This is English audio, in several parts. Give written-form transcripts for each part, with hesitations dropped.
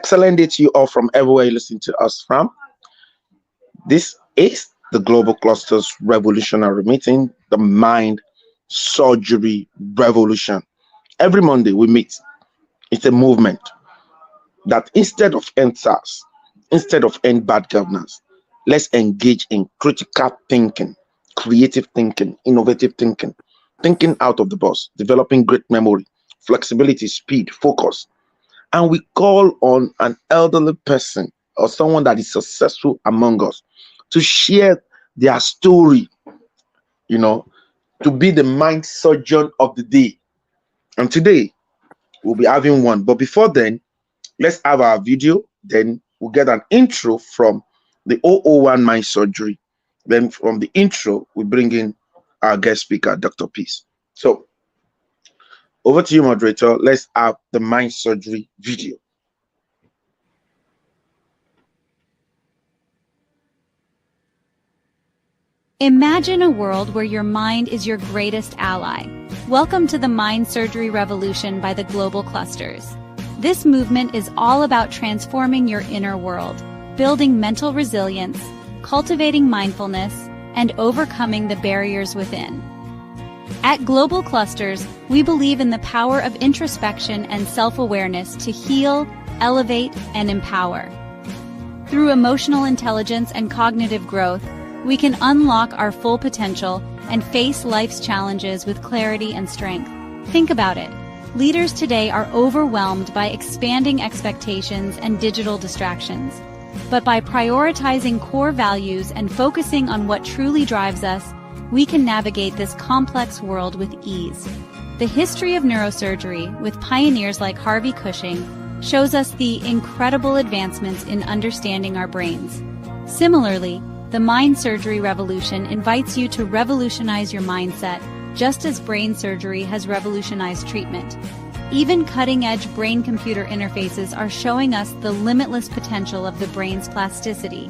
Excellent day to you all from everywhere you listen to us from. This is the Global Clusters Revolutionary Meeting, the Mind Surgery Revolution. Every Monday we meet. It's a movement that instead of end SARS, instead of end bad governance, let's engage in critical thinking, creative thinking, innovative thinking, thinking out of the box, developing great memory, flexibility, speed, focus. And we call on an elderly person or someone that is successful among us to share their story, you know, to be the mind surgeon of the day. And today we'll be having one. But before then, let's have our video. Then we'll get an intro from the 001 mind surgery. Then from the intro, we bring in our guest speaker, Dr. Peace. So over to you, moderator. Let's have the mind surgery video. Imagine a world where your mind is your greatest ally. Welcome to the Mind Surgery Revolution by the Global Clusters. This movement is all about transforming your inner world, building mental resilience, cultivating mindfulness, and overcoming the barriers within. At Global Clusters, we believe in the power of introspection and self-awareness to heal, elevate, and empower. Through emotional intelligence and cognitive growth, we can unlock our full potential and face life's challenges with clarity and strength. Think about it. Leaders today are overwhelmed by expanding expectations and digital distractions. But by prioritizing core values and focusing on what truly drives us, we can navigate this complex world with ease. The history of neurosurgery, with pioneers like Harvey Cushing, shows us the incredible advancements in understanding our brains. Similarly, the Mind Surgery Revolution invites you to revolutionize your mindset, just as brain surgery has revolutionized treatment. Even cutting-edge brain-computer interfaces are showing us the limitless potential of the brain's plasticity.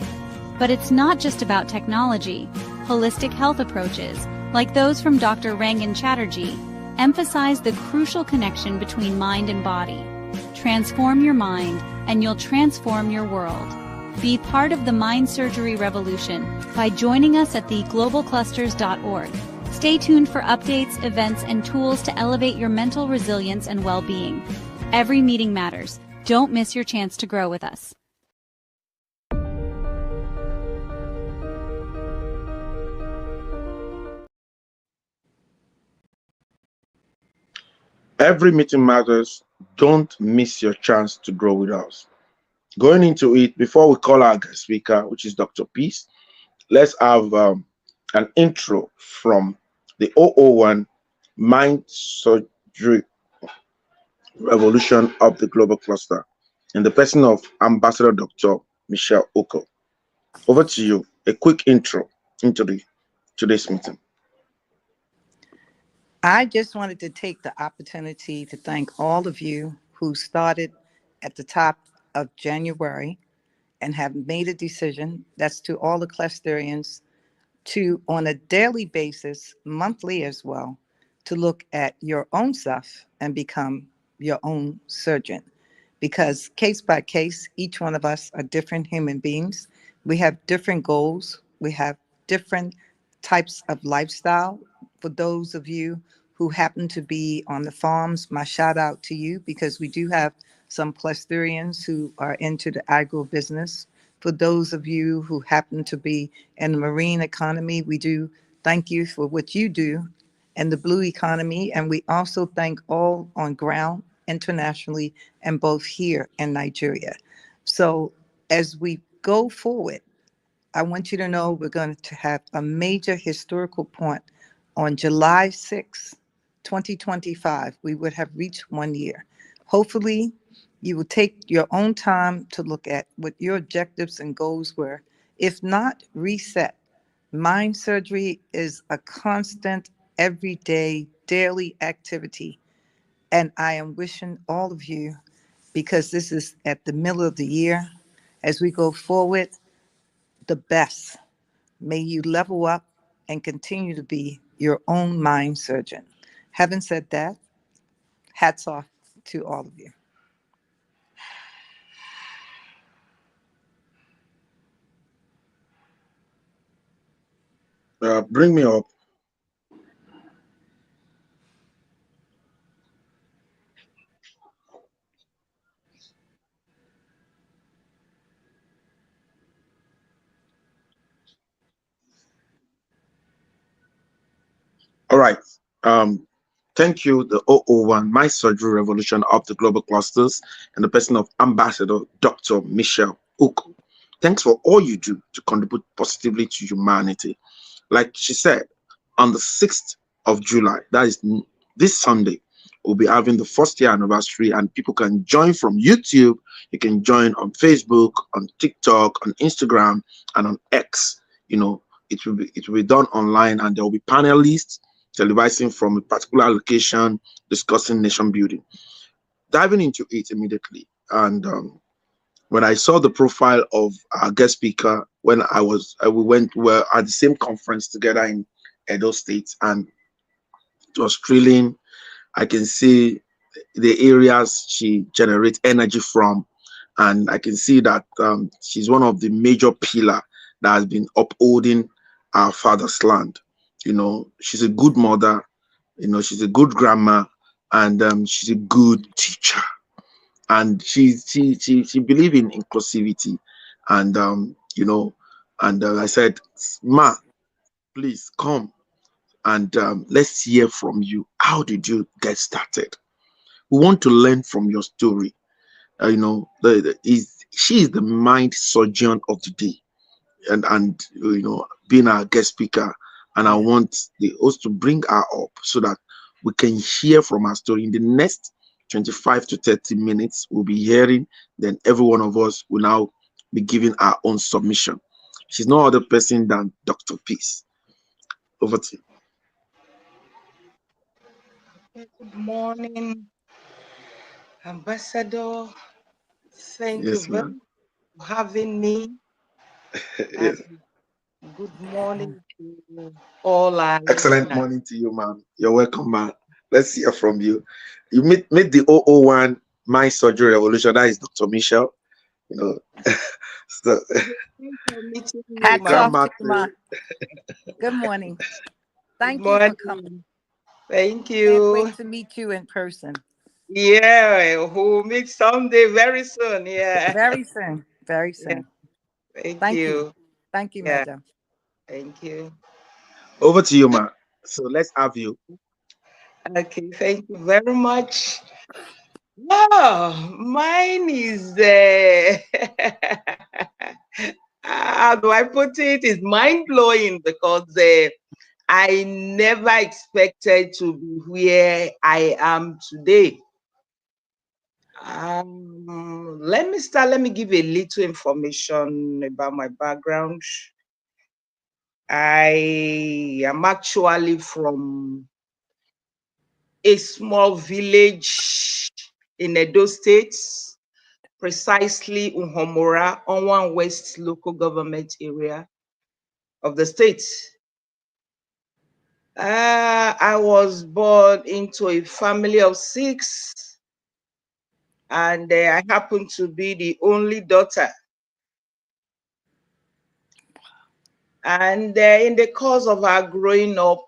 But it's not just about technology. Holistic health approaches, like those from Dr. Rangan Chatterjee, emphasize the crucial connection between mind and body. Transform your mind, and you'll transform your world. Be part of the Mind Surgery Revolution by joining us at theglobalclusters.org. Stay tuned for updates, events, and tools to elevate your mental resilience and well-being. Every meeting matters. Don't miss your chance to grow with us. Every meeting matters. Don't miss your chance to grow with us. Going into it, before we call our guest speaker, which is Dr. Peace, let's have an intro from the 001 Mind Surgery Revolution of the Global Cluster in the person of Ambassador Dr. Michelle Oko. Over to you. A quick intro into today's meeting. I just wanted to take the opportunity to thank all of you who started at the top of January and have made a decision, that's to all the clusterians, to on a daily basis, monthly as well, to look at your own stuff and become your own surgeon. Because case by case, each one of us are different human beings. We have different goals. We have different types of lifestyle. For those of you who happen to be on the farms, my shout out to you, because we do have some clusterians who are into the agro business. For those of you who happen to be in the marine economy, we do thank you for what you do in the blue economy. And we also thank all on ground internationally and both here in Nigeria. So as we go forward, I want you to know we're going to have a major historical point on July 6, 2025. We would have reached 1 year. Hopefully, you will take your own time to look at what your objectives and goals were. If not, reset. Mind surgery is a constant, everyday, daily activity. And I am wishing all of you, because this is at the middle of the year, as we go forward, the best. May you level up and continue to be your own mind surgeon. Having said that, hats off to all of you. Bring me up. All right. Um, Thank you, the 001, My Surgery Revolution of the Global Clusters, and the person of Ambassador Dr. Michelle Uko. Thanks for all you do to contribute positively to humanity. Like she said, on the 6th of July, that is this Sunday, we'll be having the first year anniversary, and people can join from YouTube. You can join on Facebook, on TikTok, on Instagram, and on X. You know, it will be done online, and there will be panelists televising from a particular location discussing nation building. Diving into it immediately, and when I saw the profile of our guest speaker, when we were at the same conference together in Edo State, and it was thrilling. I can see the areas she generates energy from, and I can see that she's one of the major pillar that has been upholding our father's land. You know, she's a good mother. You know, she's a good grandma, and she's a good teacher. And she believe in inclusivity, and and I said, Ma, please come and let's hear from you. How did you get started? We want to learn from your story. She is the mind surgeon of the day, and being our guest speaker, and I Yeah. want the host to bring her up so that we can hear from her story. In the next 25 to 30 minutes we'll be hearing, then every one of us will now be giving our own submission. She's no other person than Dr. Peace. Over to you. Good morning, Ambassador. Thank you Yes, very ma'am. much for having me. Yes. And good morning to all our Excellent listeners. morning to you, ma'am. You're welcome, ma'am. Let's hear from you. You meet the 001 My Surgery Revolution. That is Dr. Michelle. You know, so, Thank you for meeting you, Hats ma. off grandma to you, Ma. too. Good morning. Good Thank you for coming. morning. Thank Can't you. wait to meet you in person Yeah, we'll meet someday very soon. Yeah. very soon. Very Yeah. soon. Thank Thank you. you. Thank you, Yeah. Madam. Thank you. Over to you, ma. So let's have you. Okay. Thank you very much. Wow, mine is how do I put it? It's mind blowing because I never expected to be where I am today. Let me start. Let me give a little information about my background. I am actually from a small village in Edo State, precisely Uhomora, Onwan West local government area of the state. I was born into a family of six, and I happen to be the only daughter. And in the course of our growing up,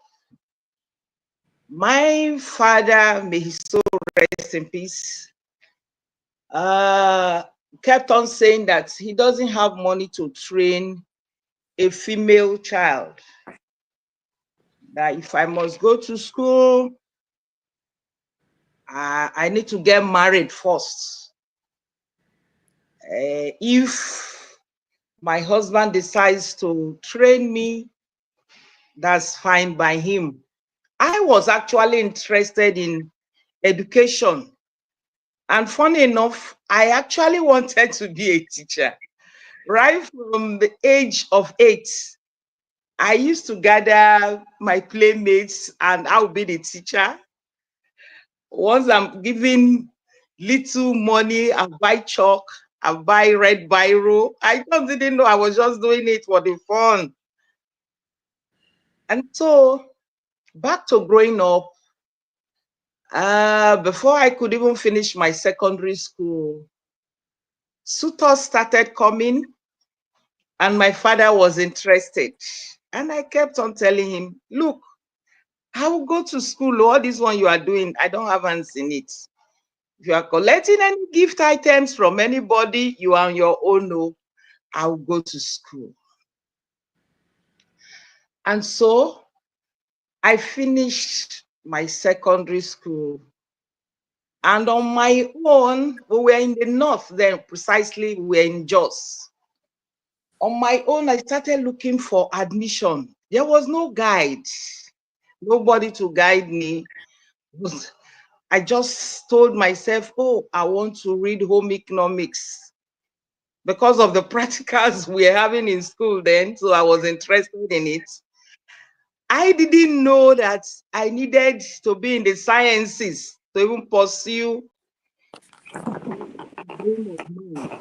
my father, may his soul rest in peace, uh, kept on saying that he doesn't have money to train a female child. That if I must go to school, I need to get married first. If my husband decides to train me, that's fine by him. I was actually interested in education. And funny enough, I actually wanted to be a teacher. Right from the age of 8, I used to gather my playmates and I'll be the teacher. Once I'm giving little money, I buy chalk, I buy red biro. I just didn't know I was just doing it for the fun. And so back to growing up, before I could even finish my secondary school, suitors started coming and my father was interested. And I kept on telling him, look, I will go to school. All this one you are doing, I don't have hands in it. If you are collecting any gift items from anybody, you are on your own. No, I will go to school. And so I finished my secondary school. And on my own, we were in the north then, precisely, we were in Jos. On my own, I started looking for admission. There was no guide, nobody to guide me. I just told myself, oh, I want to read home economics because of the practicals we were having in school then. So I was interested in it. I didn't know that I needed to be in the sciences to even pursue dream of mine.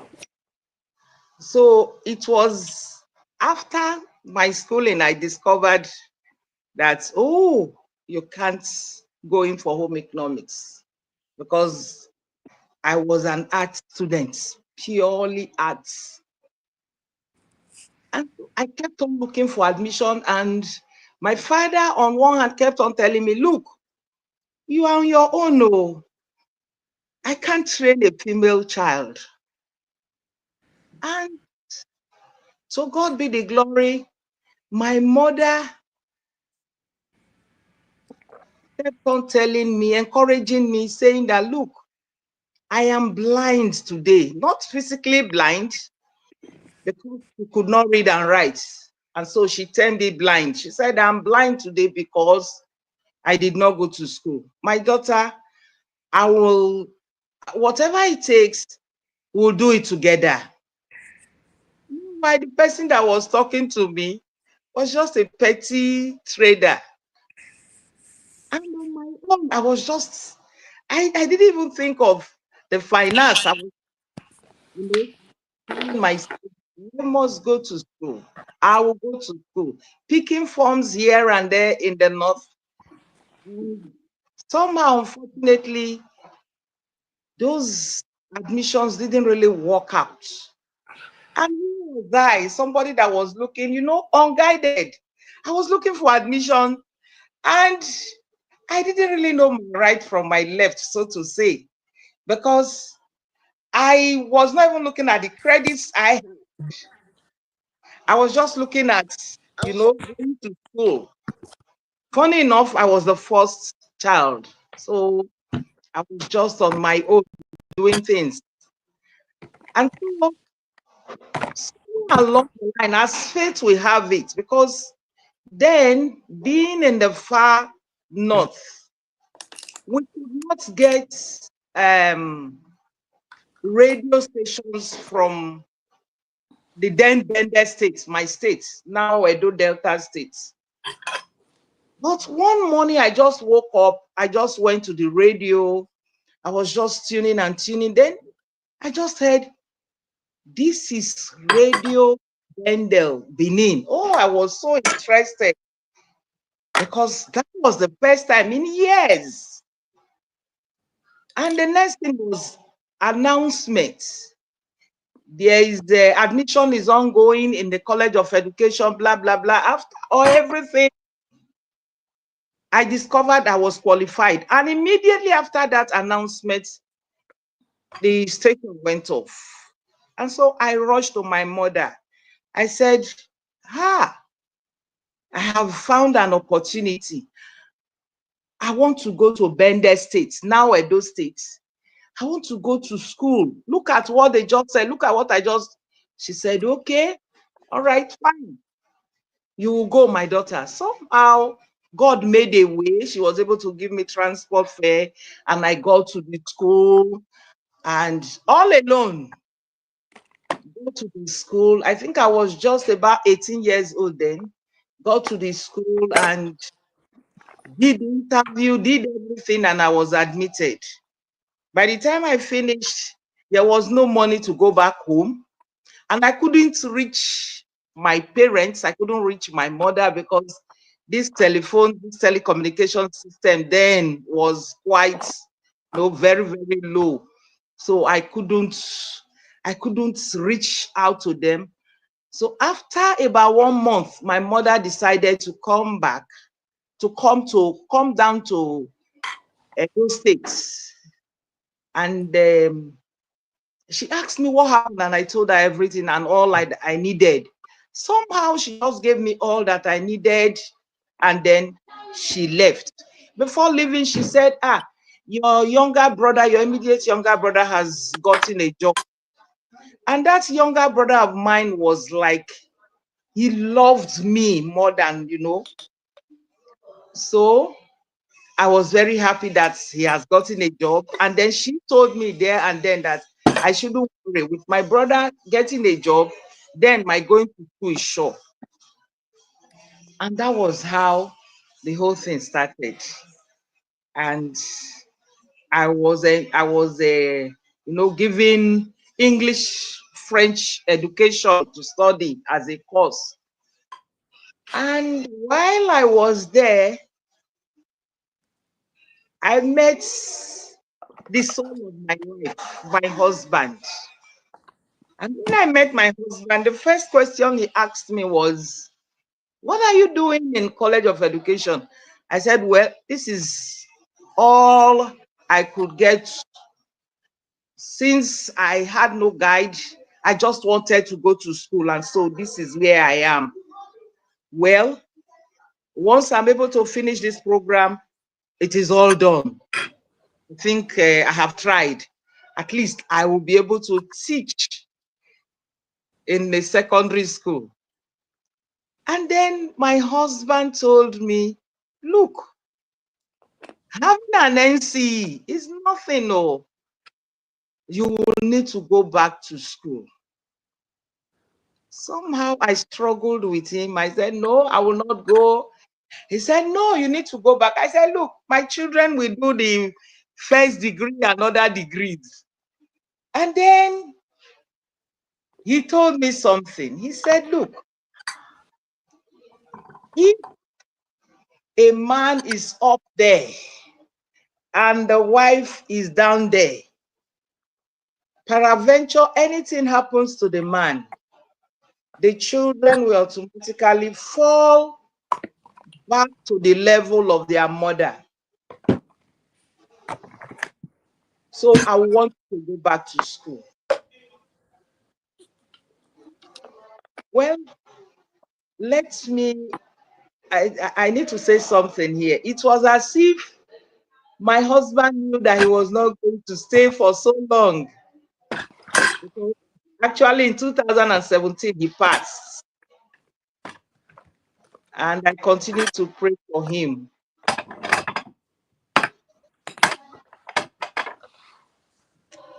So it was after my schooling I discovered that, oh, you can't go in for home economics because I was an art student, purely arts. And I kept on looking for admission. And my father, on one hand, kept on telling me, look, you are on your own. Oh, I can't train a female child. And so, God be the glory. My mother kept on telling me, encouraging me, saying that, look, I am blind today, not physically blind, because she could not read and write. And so she turned it blind. She said, I'm blind today because I did not go to school. My daughter, I will, whatever it takes, we'll do it together. Why the person that was talking to me was just a petty trader. And on my own, I was just, I didn't even think of the finance. I was, you know, telling myself, I must go to school. I will go to school. Picking forms here and there in the north. And somehow, unfortunately, those admissions didn't really work out. And who was I? Somebody that was looking, unguided. I was looking for admission and I didn't really know my right from my left, so to say, because I was not even looking at the credits I was just looking at, going to school. Funny enough, I was the first child. So I was just on my own doing things. And so somewhere along the line, as fate will have it, because then being in the far north, we could not get um, radio stations from the then Bender state, my state, now Edo Delta state. But one morning I just woke up, I just went to the radio, I was just tuning and tuning. Then I just heard, this is Radio Bendel, Benin. Oh, I was so interested because that was the first time in years. And the next thing was announcement. There is the admission is ongoing in the College of Education, blah, blah, blah. After or everything, I discovered I was qualified. And immediately after that announcement, the station went off. And so I rushed to my mother. I said, I have found an opportunity. I want to go to Bender State, now Edo State. I want to go to school. Look at what they just said. Look at what I just. She said, okay, all right, fine. You will go, my daughter. Somehow, God made a way. She was able to give me transport fare, and I got to the school, and all alone, go to the school. I think I was just about 18 years old then. Got to the school and did the interview, did everything, and I was admitted. By the time I finished, there was no money to go back home. And I couldn't reach my parents. I couldn't reach my mother because this telecommunication system then was quite, very, very low. So I couldn't reach out to them. So after about 1 month, my mother decided to come back, to come down to Edo State. And she asked me what happened, and I told her everything and all I needed. Somehow she just gave me all that I needed, and then she left. Before leaving, she said, your younger brother, your immediate younger brother has gotten a job. And that younger brother of mine was like, he loved me more than, So I was very happy that he has gotten a job. And then she told me there and then that I shouldn't worry. With my brother getting a job, then my going to school is sure. And that was how the whole thing started. And I was given English, French education to study as a course. And while I was there, I met the son of my wife, my husband. And when I met my husband, the first question he asked me was, "What are you doing in College of Education?" I said, "Well, this is all I could get. Since I had no guide, I just wanted to go to school. And so this is where I am. Well, once I'm able to finish this program, it is all done. I think I have tried. At least I will be able to teach in the secondary school." And then my husband told me, "Look, having an NCE is nothing. No, you will need to go back to school." Somehow I struggled with him. I said, "No, I will not go." He said, "No, you need to go back." I said, "Look, my children will do the first degree and other degrees." And then he told me something. He said, "Look, if a man is up there and the wife is down there, peradventure anything happens to the man, the children will automatically fall back to the level of their mother. So I want to go back to school." Well, let me, I need to say something here. It was as if my husband knew that he was not going to stay for so long. Because actually, in 2017, he passed. And I continued to pray for him.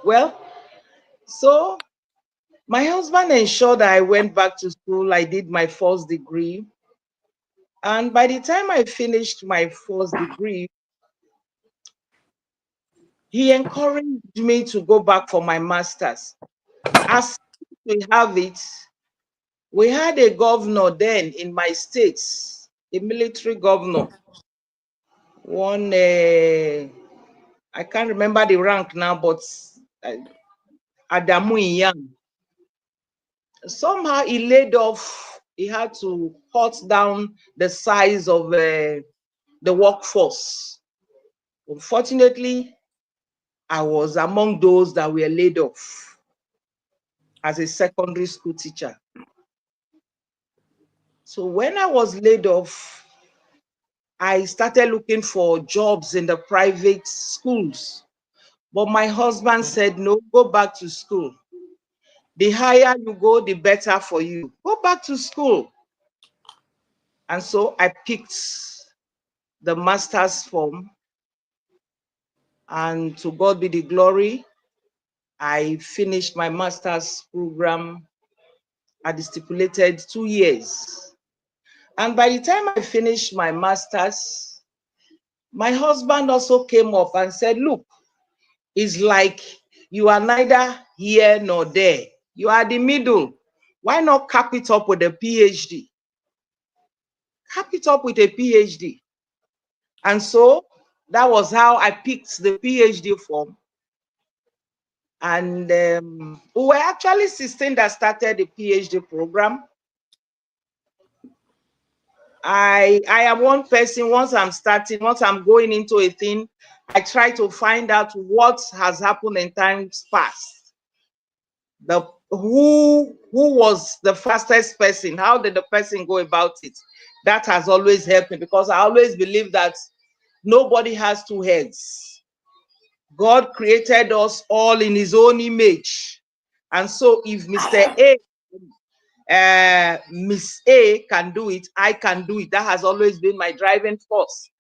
Well, so my husband ensured that I went back to school. I did my first degree. And by the time I finished my first degree, he encouraged me to go back for my master's. As we have it, we had a governor then in my state, a military governor. One, I can't remember the rank now, but uh, Adamu Iyam. Somehow he laid off, he had to cut down the size of the workforce. Unfortunately, I was among those that were laid off as a secondary school teacher. So when I was laid off, I started looking for jobs in the private schools. But my husband said, "No, go back to school. The higher you go, the better for you. Go back to school." And so I picked the master's form, and to God be the glory, I finished my master's program at the stipulated 2 years. And by the time I finished my master's, my husband also came up and said, "Look, it's like you are neither here nor there. You are the middle. Why not cap it up with a PhD? Cap it up with a PhD." And so that was how I picked the PhD form. And we were actually 16 that started the PhD program. I am one person, once I'm going into a thing, I try to find out what has happened in times past. Who was the fastest person? How did the person go about it? That has always helped me, because I always believe that nobody has two heads. God created us all in his own image. And so if Miss A can do it, I can do it. That has always been my driving force.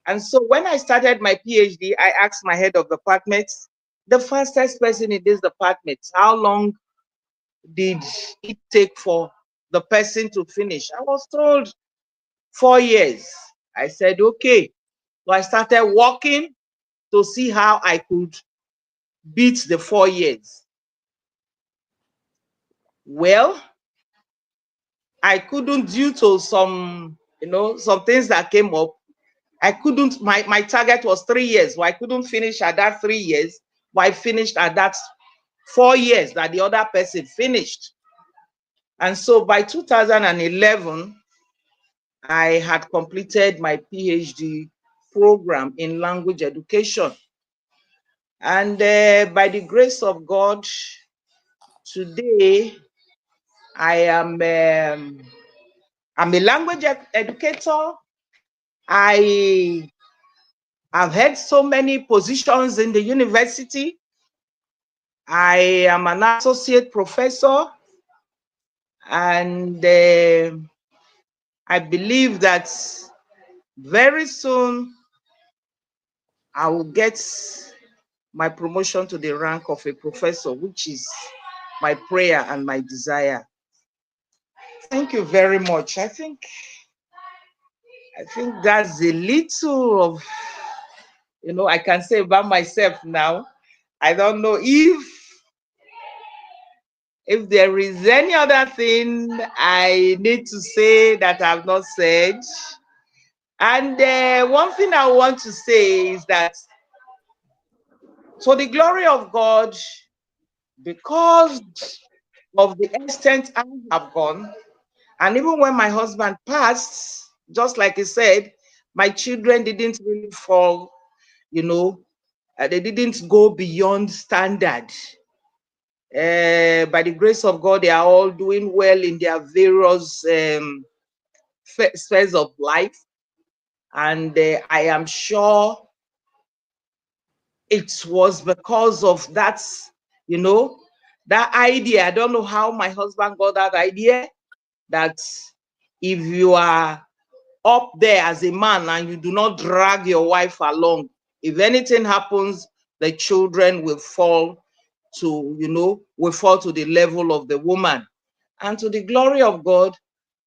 And so when I started my PhD, I asked my head of department, the fastest person in this department, how long did it take for the person to finish? I was told 4 years. I said, okay. So I started working to see how I could beat the 4 years. Well, I couldn't, due to some, some things that came up. I couldn't, my target was 3 years. But I couldn't finish at that 3 years, but I finished at that 4 years that the other person finished. And so by 2011, I had completed my PhD program in language education. And by the grace of God, today I am I'm a language educator. I have had so many positions in the university. I am an associate professor, and I believe that very soon I will get my promotion to the rank of a professor, which is my prayer and my desire. Thank you very much. I think that's a little of, I can say about myself now. I don't know if there is any other thing I need to say that I've not said. And one thing I want to say is that, to the glory of God, because of the extent I have gone, and even when my husband passed, just like he said, my children didn't really fall, they didn't go beyond standard. By the grace of God, they are all doing well in their various spheres of life. And I am sure it was because of that, that idea. I don't know how my husband got that idea, that if you are up there as a man and you do not drag your wife along, if anything happens, the children will fall to, will fall to the level of the woman. And to the glory of God,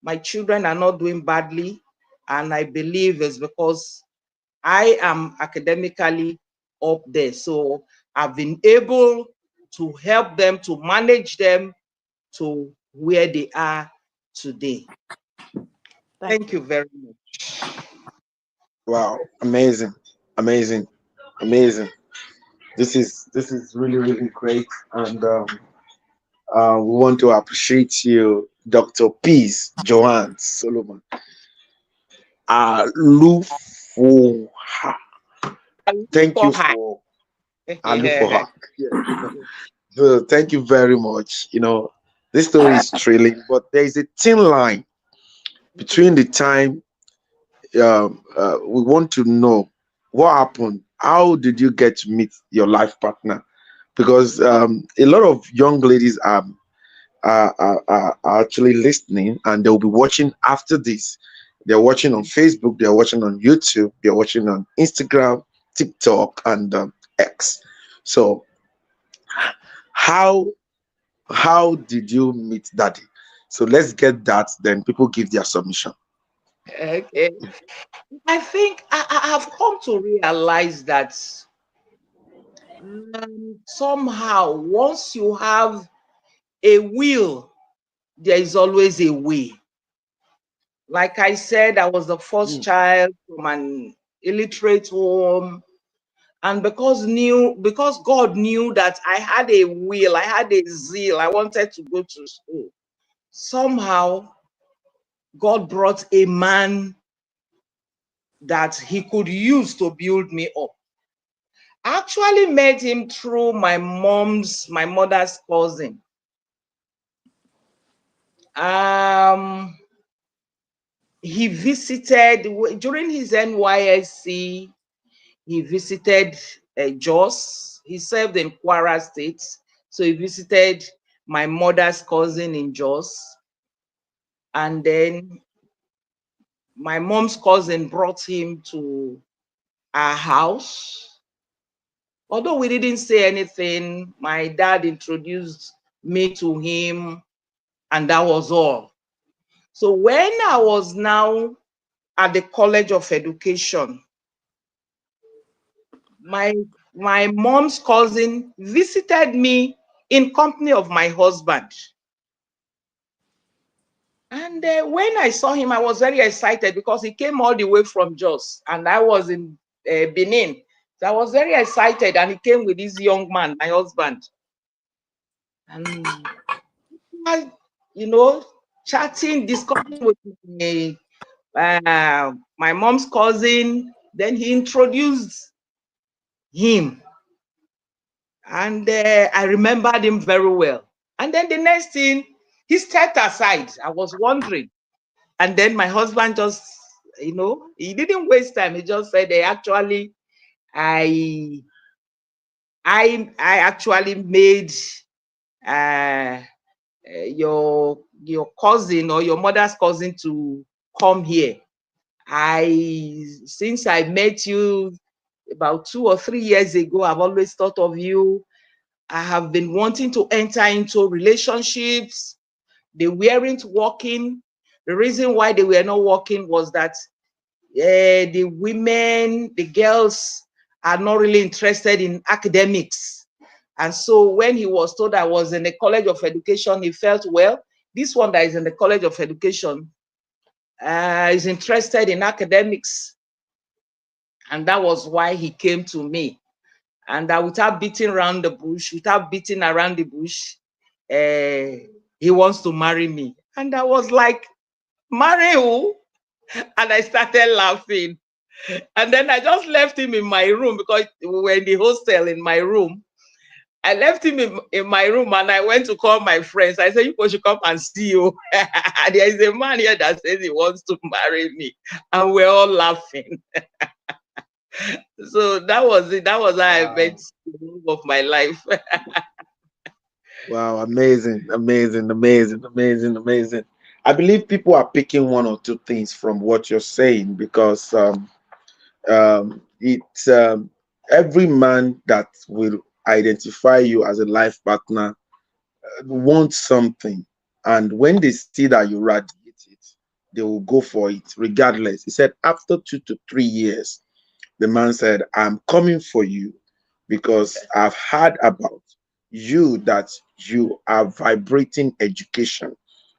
my children are not doing badly. And I believe it's because I am academically up there. So I've been able to help them, to manage them to where they are today. Thank you very much. Wow, amazing, amazing, amazing. This is really really great, and we want to appreciate you, Dr. Peace Joanne Solomon. Alufoha. I look Thank for you her. for Yeah. Alufoha. Yeah. So thank you very much. This story is thrilling, but there is a thin line between the time we want to know what happened. How did you get to meet your life partner? Because a lot of young ladies are actually listening, and they'll be watching after this. They're watching on Facebook, they're watching on YouTube, they're watching on Instagram, TikTok, and X. So how how did you meet Daddy? So let's get that. Then people give their submission. Okay. I think I have come to realize that somehow, once you have a will, there is always a way. Like I said, I was the first Mm. child from an illiterate home, And because God knew that I had a will, I had a zeal, I wanted to go to school. Somehow, God brought a man that he could use to build me up. I actually met him through my mother's cousin. He visited during his NYSC. He visited Jos. He served in Kwara State, so he visited my mother's cousin in Jos, and then my mom's cousin brought him to our house. Although we didn't say anything, my dad introduced me to him, and that was all. So when I was now at the College of Education, my mom's cousin visited me in company of my husband. And when I saw him, I was very excited because he came all the way from Jos, and I was in Benin. So I was very excited, and he came with this young man, my husband. And I, chatting, discussing with my mom's cousin. Then he introduced him, and I remembered him very well. And then the next thing, he stepped aside. I was wondering. And then my husband just, he didn't waste time. He just said, actually, I actually made your cousin or your mother's cousin to come here. Since I met you about 2 or 3 years ago, I've always thought of you. I have been wanting to enter into relationships. They weren't working. The reason why they were not working was that the women, the girls are not really interested in academics. And so when he was told I was in the College of Education, he felt, well, this one that is in the College of Education is interested in academics. And that was why he came to me. And without beating around the bush, he wants to marry me. And I was like, marry who? And I started laughing. And then I just left him in my room because we were in the hostel in my room. I left him in my room and I went to call my friends. I said, you should come and see you. There is a man here that says he wants to marry me. And we're all laughing. So that was it. That was how I met the love of my life. Wow, amazing, amazing, amazing, amazing, amazing. I believe people are picking one or two things from what you're saying because it's every man that will identify you as a life partner wants something, and when they see that you radiate it, they will go for it regardless. He said after 2 to 3 years, the man said, I'm coming for you because I've heard about you that you are vibrating education.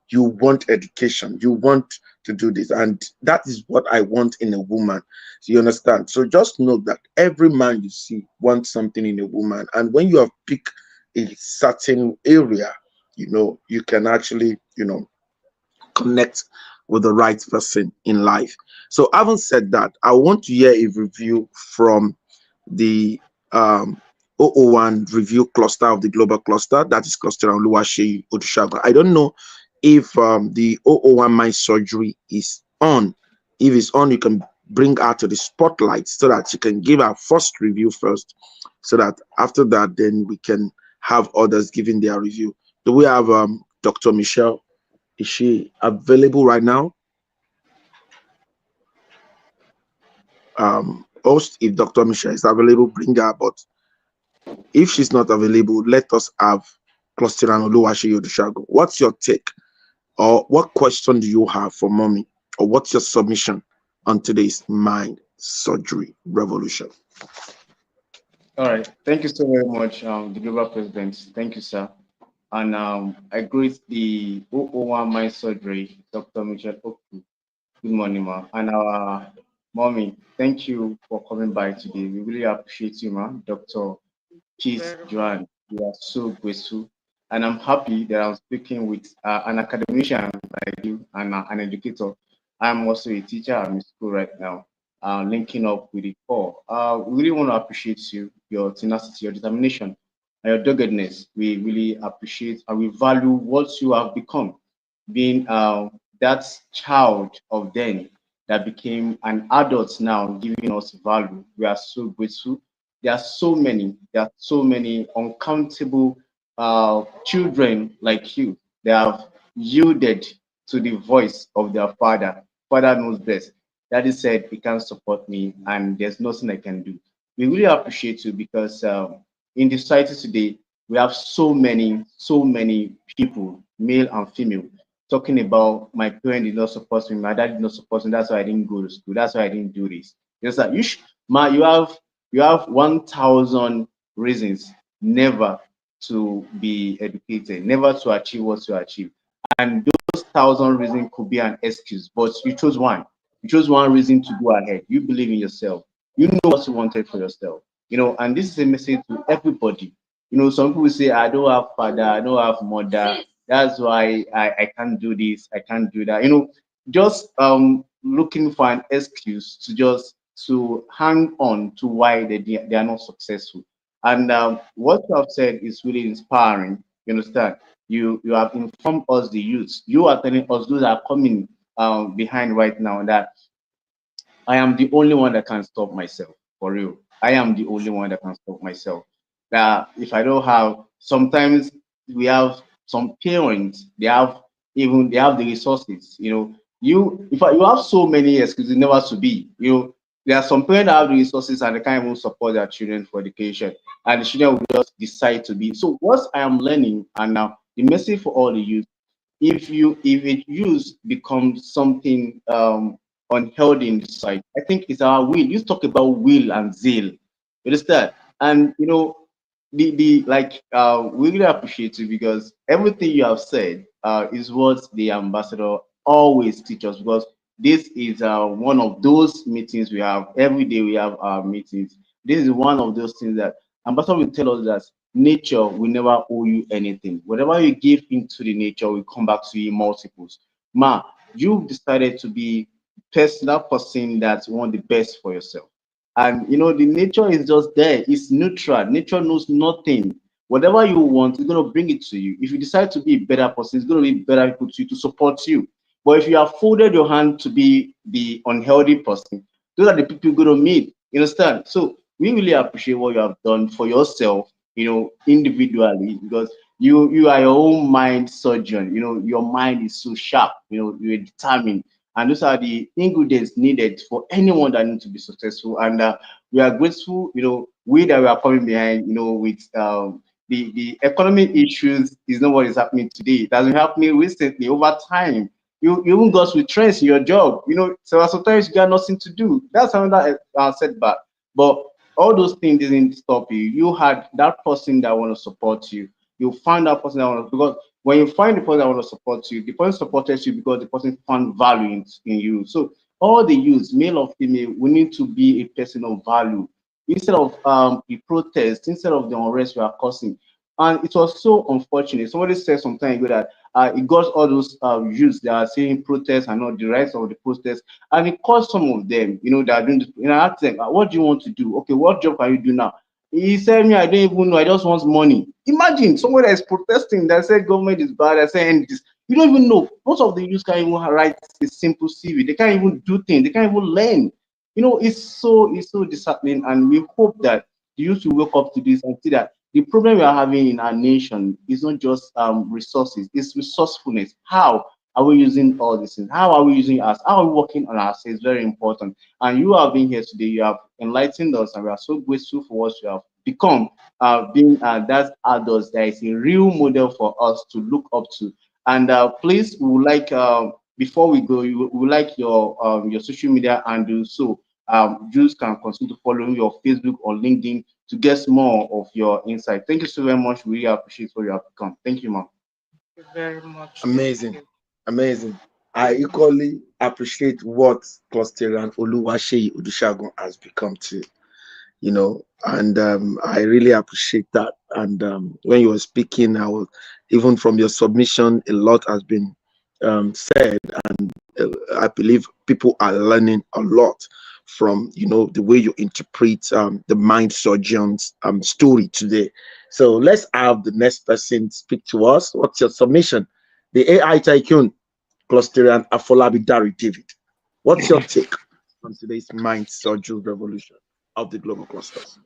You want education. You want to do this. And that is what I want in a woman. So you understand? So just know that every man you see wants something in a woman. And when you have picked a certain area, you can actually, connect with the right person in life. So, having said that, I want to hear a review from the zero zero 001 review cluster of the global cluster, that is cluster on Oluwaseyi Odushagun. I don't know if the zero zero 001 mind surgery is on. If it's on, you can bring her to the spotlight so that she can give her first review first, so that after that, then we can have others giving their review. Do we have Dr. Michelle? Is she available right now? Host, if Dr. Michelle is available, bring her. But if she's not available, let us have Cluster and Oluwaseyi Odushagun. What's your take, or what question do you have for mommy, or what's your submission on today's mind surgery revolution? All right. Thank you so very much, the Global President. Thank you, sir. And I greet the zero zero 001 Mind Surgery, Dr. Michelle Oku. Good morning, ma. And our Mommy, thank you for coming by today. We really appreciate you, man. Dr. Peace Very much. Joanne, you are so grateful. And I'm happy that I'm speaking with an academician like you and an educator. I'm also a teacher. I'm in school right now, linking up with the core. We really want to appreciate you, your tenacity, your determination, and your doggedness. We really appreciate and we value what you have become, being that child of then that became an adult now, giving us value. We are so grateful. There are so many uncountable children like you. They have yielded to the voice of their father. Father knows best. Daddy said he can't support me and there's nothing I can do. We really appreciate you because in the society today, we have so many people, male and female, talking about my parent did not support me, my dad did not support me, that's why I didn't go to school, that's why I didn't do this. Just like you have 1,000 reasons never to be educated, never to achieve what you achieve. And those 1,000 reasons could be an excuse, but you chose one. You chose one reason to go ahead. You believe in yourself. You know what you wanted for yourself. And this is a message to everybody. Some people say, I don't have father, I don't have mother. That's why I can't do this, I can't do that. Just looking for an excuse to hang on to why they are not successful. And what you have said is really inspiring. You understand? You have informed us, the youth. You are telling us those that are coming behind right now that I am the only one that can stop myself. For real. I am the only one that can stop myself. That if I don't have, sometimes we have some parents, they have the resources. You have so many excuses never to be. There are some parents that have the resources and they can't even support their children for education. And the children will just decide to be. So what I am learning, and now the message for all the youth, if it use becomes something unhealthy in the society, I think it's our will. You talk about will and zeal. You understand? And the like we really appreciate you because everything you have said is what the ambassador always teaches us, because this is one of those meetings we have every day. We have our meetings. This is one of those things that ambassador will tell us that nature will never owe you anything. Whatever you give into the nature will come back to you in multiples. Ma, you've decided to be that person that want the best for yourself. And the nature is just there. It's neutral. Nature knows nothing. Whatever you want, it's gonna bring it to you. If you decide to be a better person, it's gonna be better people to you to support you. But if you have folded your hand to be the unhealthy person, those are the people you're gonna meet. You understand? So we really appreciate what you have done for yourself, individually, because you are your own mind surgeon. Your mind is so sharp. You're determined, and those are the ingredients needed for anyone that needs to be successful. And we are grateful, we that we are coming behind, with the economic issues is not what is happening today. It has been happening recently over time. You even got retrenched in your job, so sometimes you got nothing to do. That's another setback. But all those things didn't stop you. You had that person that want to support you. You found that person that want to, because when you find the person that want to support you, the person supported you because the person found value in you. So all the youth, male or female, we need to be a person of value instead of the protest, instead of the unrest we are causing. And it was so unfortunate. Somebody said some time ago that it got all those youths that are saying protests and not the rights of the protest, and it caused some of them, that are doing this. I asked them, what do you want to do? Okay, what job can you do now? He said, me, I don't even know. I just want money. Imagine someone that is protesting that said government is bad. I say, and this. You don't even know. Most of the youth can't even write a simple CV. They can't even do things. They can't even learn. It's so disheartening, and we hope that the youth will wake up to this and see that the problem we are having in our nation is not just resources, it's resourcefulness. How are we using all these things? How are we using us? How are we working on us? It's very important. And you have been here today, you have enlightened us, and we are so grateful for what you have become, being that adults that is a real model for us to look up to. And please, we would like, before we go, we would like your social media handle, so Jews can continue to follow your Facebook or LinkedIn to get more of your insight. Thank you so very much. We really appreciate what you have become. Thank you, ma'am. Thank you very much. Thank Amazing. you. Amazing. I equally appreciate what Clusterian Oluwaseyi Odushagun has become to, and I really appreciate that. And when you were speaking, even from your submission, a lot has been said, and I believe people are learning a lot from the way you interpret the mind surgeon's story today. So let's have the next person speak to us. What's your submission? The AI tycoon, Clusterian Afolabi Dari David. What's your take on today's mind surgery revolution of the global clusters?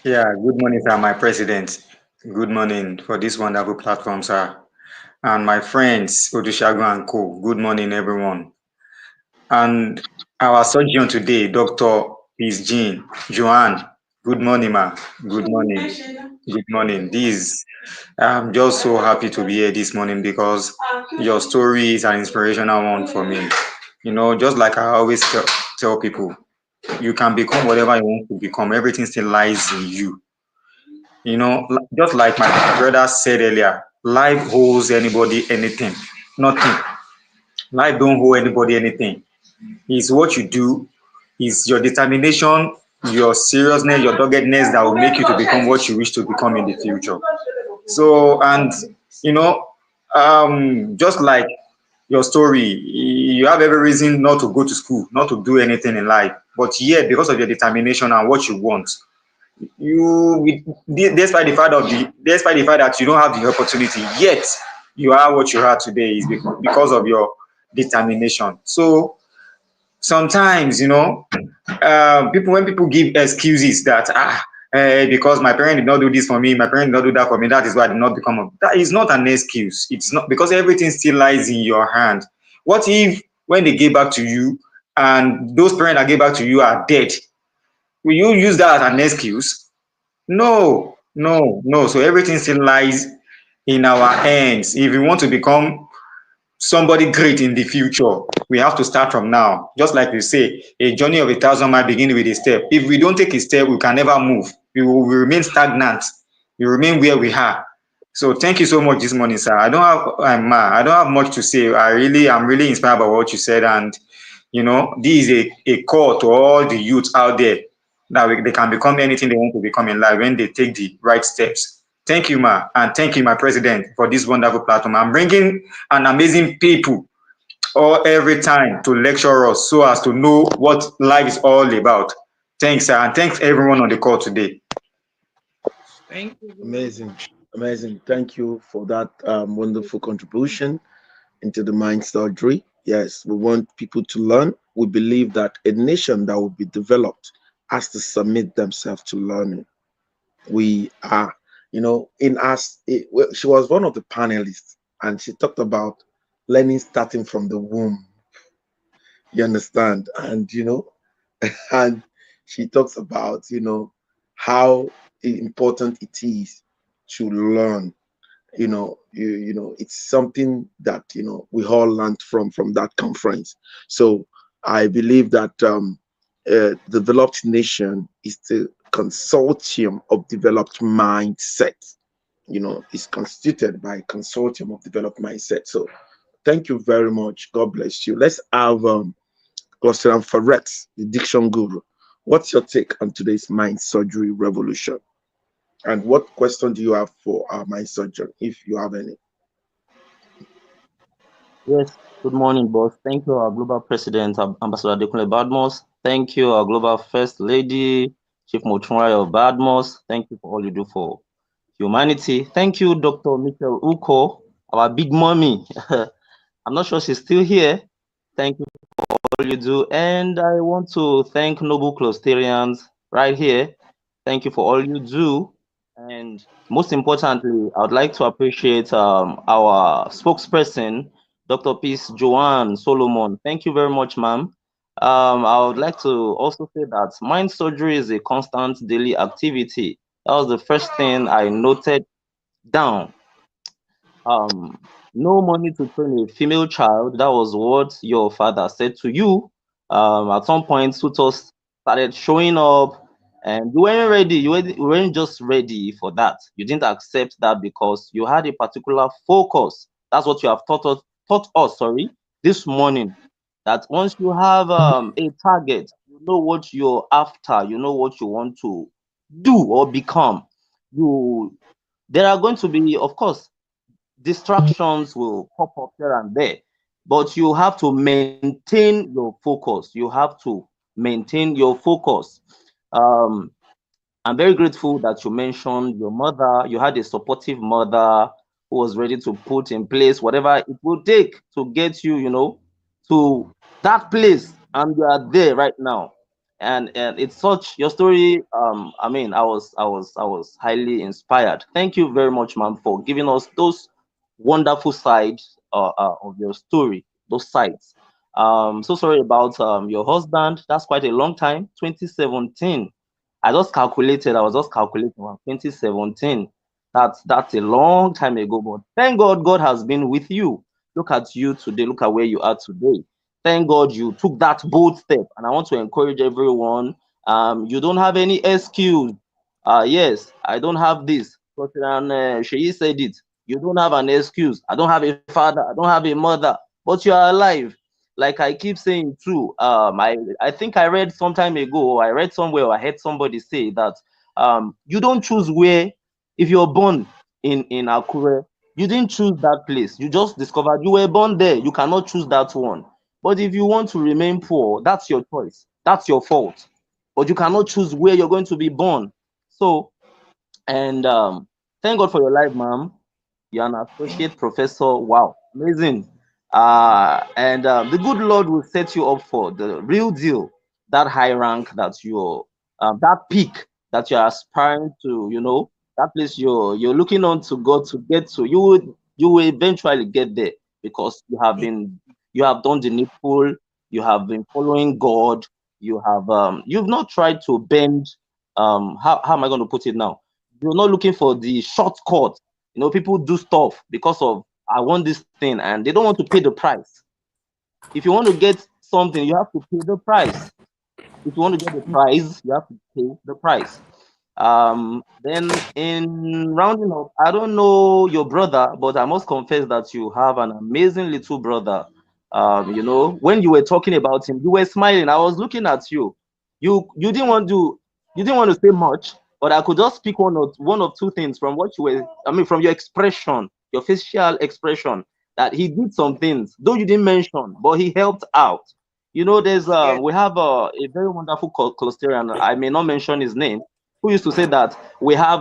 Yeah, good morning, sir, my president. Good morning for this wonderful platform, sir. And my friends, Odushagu and Co. Good morning, everyone. And our surgeon today, Dr. Is Jean, Joanne. Good morning, ma. Good morning. Good morning. I'm just so happy to be here this morning because your story is an inspirational one for me. Just like I always tell people, you can become whatever you want to become. Everything still lies in you. Just like my brother said earlier, life owes anybody anything. Nothing. Life don't owe anybody anything. It's what you do, it's your determination, your seriousness, your doggedness that will make you to become what you wish to become in the future. So, and you know, just like your story, you have every reason not to go to school, not to do anything in life, but yet because of your determination and what you want, despite the fact that you don't have the opportunity, yet you are what you are today is because of your determination. So sometimes, people when people give excuses that because my parent did not do this for me, my parent did not do that for me, that is why I did not become that is not an excuse. It's not, because everything still lies in your hand. What if when they gave back to you and those parents that gave back to you are dead? Will you use that as an excuse? No, no, no. So everything still lies in our hands. If we want to become somebody great in the future, we have to start from now. Just like you say, a journey of 1,000 miles begins with a step. If we don't take a step, we can never move. We remain stagnant. We remain where we are. So thank you so much this morning, sir. I don't have much to say. I'm really inspired by what you said, and this is a call to all the youths out there that they can become anything they want to become in life when they take the right steps. Thank you, ma, and thank you, my president, for this wonderful platform. I'm bringing an amazing people all every time to lecture us so as to know what life is all about. Thanks, sir, and thanks everyone on the call today. Thank you very Amazing, much. amazing. Thank you for that wonderful contribution into the mind surgery. Yes, we want people to learn. We believe that a nation that will be developed has to submit themselves to learning. We are, in us. Well, she was one of the panelists, and she talked about learning starting from the womb. You understand? And and she talks about how important it is to learn. It's something that we all learned from that conference. So I believe that developed nation is the consortium of developed mindset. Is constituted by a consortium of developed mindset. So thank you very much. God bless you. Let's have Cluster Farex, the diction guru. What's your take on today's mind surgery revolution? And what question do you have for our mind surgeon, if you have any? Yes, good morning, boss. Thank you, our global president, Ambassador Adekunle Badmos. Thank you, our global first lady, Chief Motunrayo Badmos. Thank you for all you do for humanity. Thank you, Dr. Michelle Uko, our big mommy. I'm not sure she's still here. Thank you for all you do. And I want to thank Noble Closterians right here. Thank you for all you do. And most importantly, I would like to appreciate our spokesperson, Dr. Peace Joanne Solomon. Thank you very much, ma'am. I would like to also say that mind surgery is a constant daily activity. That was the first thing I noted down. Um, no money to train a female child. That was what your father said to you. At some point, suitors started showing up, and you weren't ready. You weren't just ready for that. You didn't accept that because you had a particular focus. That's what you have taught us taught us, sorry, this morning, that once you have a target, you know what you're after, you know what you want to do or become. You There are going to be, of course, distractions will pop up here and there, but you have to maintain your focus. You have to maintain your focus. Um, I'm very grateful that you mentioned your mother. You had a supportive mother who was ready to put in place whatever it will take to get you, to that place, and you are there right now. And it's such your story. I mean, I was highly inspired. Thank you very much, ma'am, for giving us those wonderful sides of your story, those sides. So sorry about your husband. That's quite a long time. 2017. I was just calculating around 2017. That's a long time ago, but thank God God has been with you. Look at you today, look at where you are today. Thank God you took that bold step. And I want to encourage everyone. You don't have any excuse. Yes, I don't have this. President Sheyi said it. You don't have an excuse. I don't have a father, I don't have a mother, but you are alive. Like I keep saying too, I think I read some time ago, or I read somewhere, or I heard somebody say that you don't choose where, if you're born in Akure, you didn't choose that place. You just discovered you were born there. You cannot choose that one. But if you want to remain poor, that's your choice. That's your fault. But you cannot choose where you're going to be born. So, and thank God for your life, ma'am. You're an associate professor. Wow, amazing. And the good Lord will set you up for the real deal, that high rank that that peak that you're aspiring to, that place you're looking on to God to get to. You will eventually get there because you have done the needful, you have been following God, you've not tried to bend. How am I going to put it now? You're not looking for the shortcut. People do stuff because of I want this thing and they don't want to pay the price. If you want to get something, you have to pay the price. If you want to get the prize, you have to pay the price. Then in rounding up, I don't know your brother, but I must confess that you have an amazing little brother. When you were talking about him, you were smiling. I was looking at you. You didn't want to say much, but I could just pick one of two things from what you were. I mean, from your expression, your facial expression, that he did some things, though you didn't mention, but he helped out. There's Yes. we have a very wonderful cluster, I may not mention his name, who used to say that we have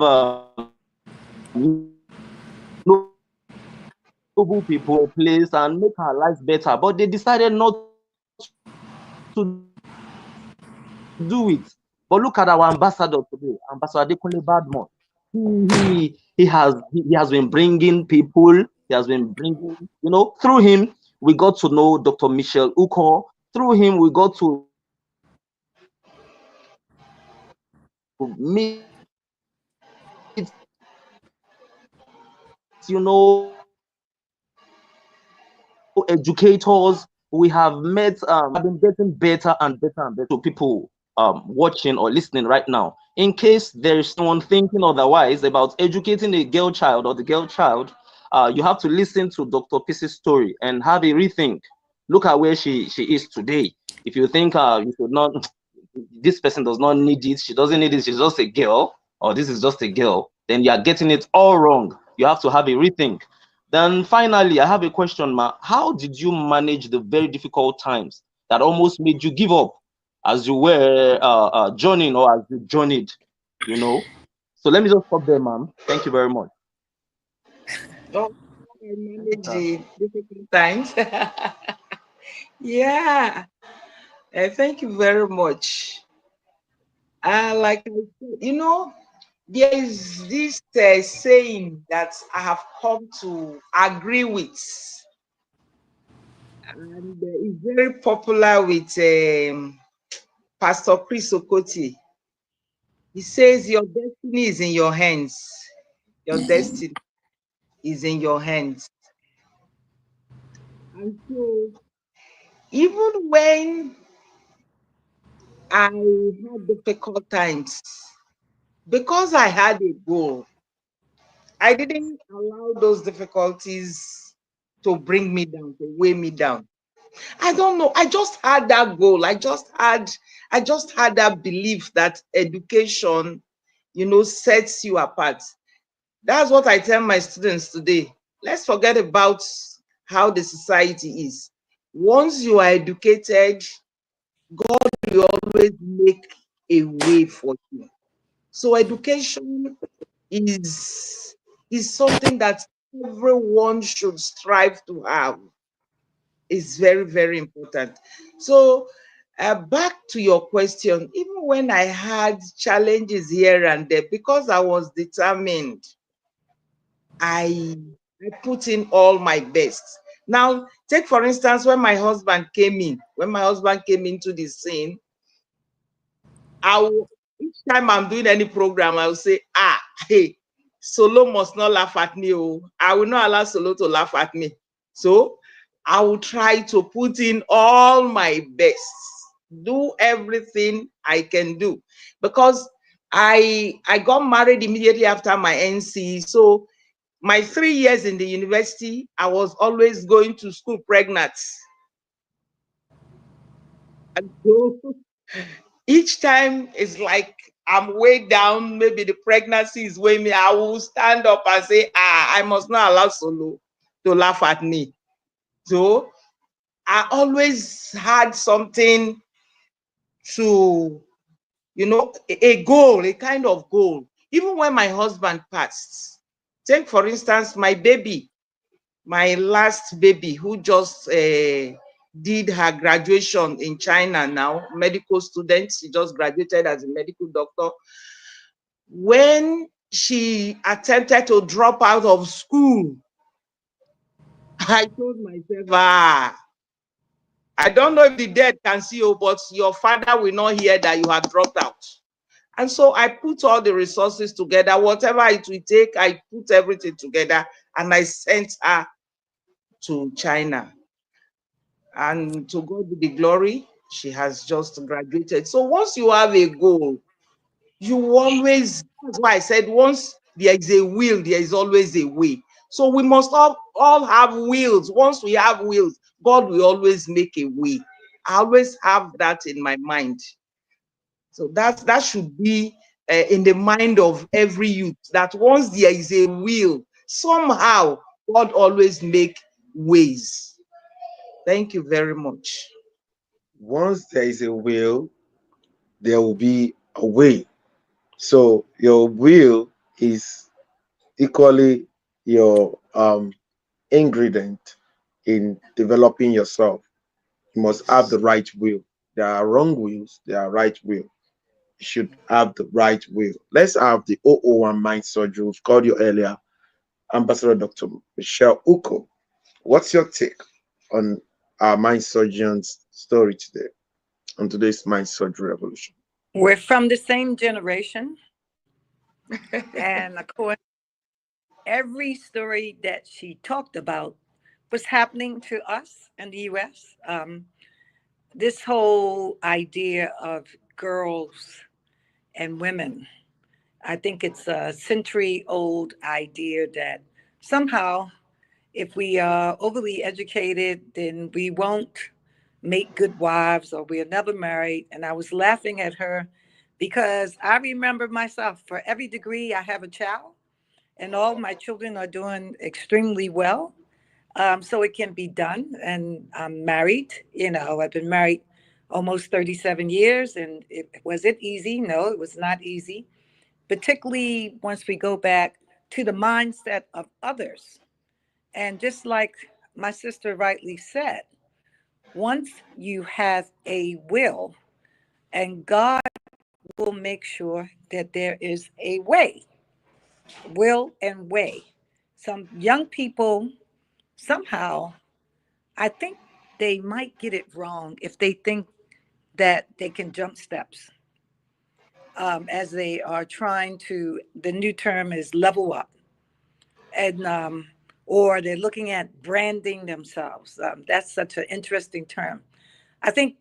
noble people place and make our lives better, but they decided not to do it. But look at our ambassador today, Ambassador Adekunle Badmus. He has been bringing people. He has been bringing. Through him we got to know Dr. Michelle Uko. Through him we got to meet educators. We have met we have been getting better and better and better. To people watching or listening right now, in case there is someone thinking otherwise about educating a girl child or the girl child, you have to listen to Dr. P's story and have a rethink. Look at where she is today. If you think you should not, this person does not need it, she doesn't need it, she's just a girl, or this is just a girl, then you are getting it all wrong. You have to have a rethink. Then finally, I have a question, ma. How did you manage the very difficult times that almost made you give up as you were journeying, or as you journeyed, you know? So let me just stop there, ma'am. Thank you very much. Oh, I Thank you, manage sir. the difficult times. Yeah. Thank you very much. Like I said, there is this saying that I have come to agree with, and it's very popular with Pastor Chris Okoti. He says, "Your destiny is in your hands. Your destiny is in your hands." And so, even when I had difficult times, because I had a goal, I didn't allow those difficulties to bring me down, to weigh me down. I don't know. I just had that goal. I just had that belief that education, sets you apart. That's what I tell my students today. Let's forget about how the society is. Once you are educated, God will always make a way for you. So education is something that everyone should strive to have. It's very, very important. So back to your question, even when I had challenges here and there, because I was determined, I, I put in all my best. Now, take for instance, when my husband came into the scene, each time I'm doing any program, I will say, hey, Solo must not laugh at me. Oh, I will not allow Solo to laugh at me. So I will try to put in all my best, do everything I can do, because I got married immediately after my NC. So my 3 years in the university, I was always going to school pregnant. And so each time it's like I'm way down, maybe the pregnancy is weighing me, I will stand up and say, I must not allow Solo to laugh at me. So I always had something to, a goal, a kind of goal. Even when my husband passed, take for instance, my last baby who just did her graduation in China now, medical student. She just graduated as a medical doctor. When she attempted to drop out of school, I told myself, I don't know if the dead can see you, but your father will not hear that you have dropped out. And so I put all the resources together, whatever it will take, I put everything together and I sent her to China. And to God be the glory, she has just graduated. So once you have a goal, that's why I said, once there is a will, there is always a way. So we must all have wills. Once we have wills, God will always make a way. I always have that in my mind. So that should be in the mind of every youth, that once there is a will, somehow God always make ways. Thank you very much. Once there is a will, there will be a way. So your will is equally your ingredient in developing yourself. You must have the right will. There are wrong wills, there are right will. You should have the right will. Let's have the 001 mind surgery. We've called you earlier, Ambassador Dr. Michelle Uko. What's your take on our mind surgeon's story today, on today's mind surgery revolution? We're from the same generation. And of course, every story that she talked about was happening to us in the US. This whole idea of girls and women, I think it's a century old idea that somehow, if we are overly educated, then we won't make good wives or we're never married. And I was laughing at her because I remember myself, for every degree, I have a child, and all my children are doing extremely well. So it can be done. And I'm married. I've been married almost 37 years. And was it easy? No, it was not easy, particularly once we go back to the mindset of others. And just like my sister rightly said, once you have a will, and God will make sure that there is a way, will and way. Some young people, somehow, I think they might get it wrong if they think that they can jump steps, as they are trying to, the new term is level up, and or they're looking at branding themselves. That's such an interesting term. I think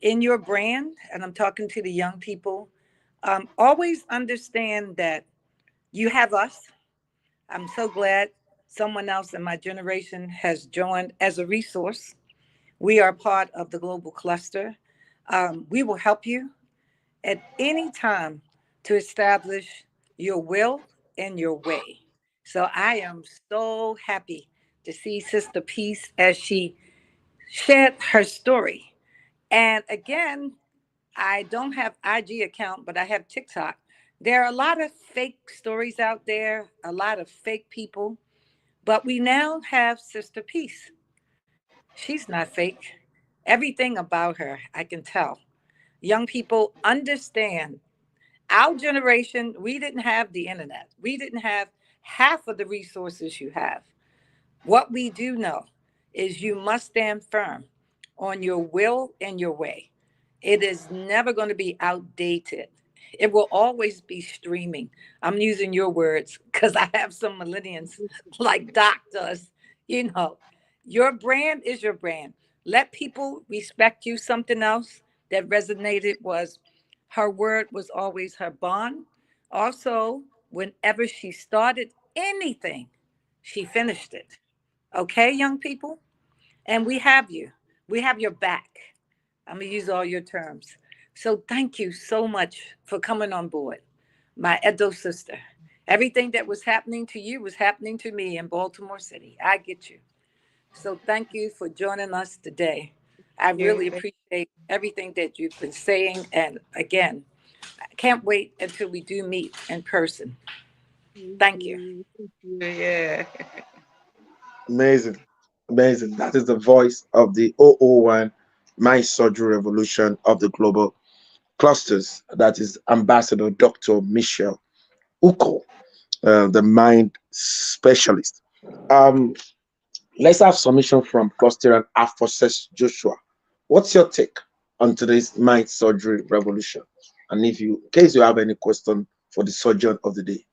in your brand, and I'm talking to the young people, always understand that you have us. I'm so glad. someone else in my generation has joined as a resource. We are part of the global cluster. We will help you at any time to establish your will and your way. So I am so happy to see Sister Peace as she shared her story. And again, I don't have IG account, but I have TikTok. There are a lot of fake stories out there, a lot of fake people, but we now have Sister Peace. She's not fake. Everything about her, I can tell. Young people understand. Our generation, we didn't have the internet. We didn't have half of the resources you have. What we do know is you must stand firm on your will and your way. It is never going to be outdated. It will always be streaming. I'm using your words because I have some millennials like Doc does. You know, your brand is your brand. Let people respect you. Something else that resonated was her word was always her bond. Also, whenever she started anything, she finished it. Okay, young people? And we have you. We have your back. I'm going to use all your terms. So thank you so much for coming on board, my Edo sister. Everything that was happening to you was happening to me in Baltimore City. I get you. So thank you for joining us today. I really appreciate everything that you've been saying. And again, I can't wait until we do meet in person. Thank you. Yeah. Amazing. Amazing. That is the voice of the 001 Mind Surgery Revolution of the Global Clusters. That is Ambassador Dr. Michelle Uko, the mind specialist. Um, let's have submission from Cluster and Afoses Joshua. What's your take on today's mind surgery revolution? And if you, in case you have any question for the surgeon of the day,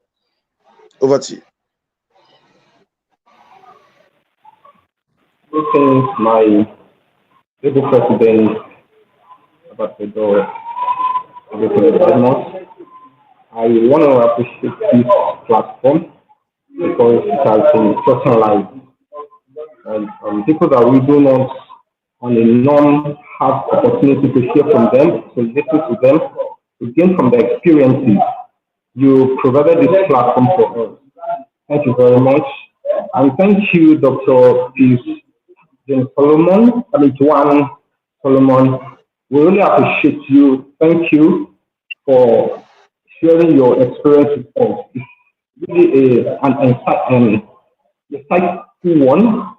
over to you. Greetings, my able president, Ambassador Badmos. I want to appreciate this platform because it has been touching lives. And people that we do not on a non have opportunity to hear from them, to listen to them, to gain from their experiences. You provided this platform for us. Thank you very much. And thank you, Dr. Peace Solomon, Juan Solomon. We really appreciate you. Thank you for sharing your experience with us. It's really an insightful one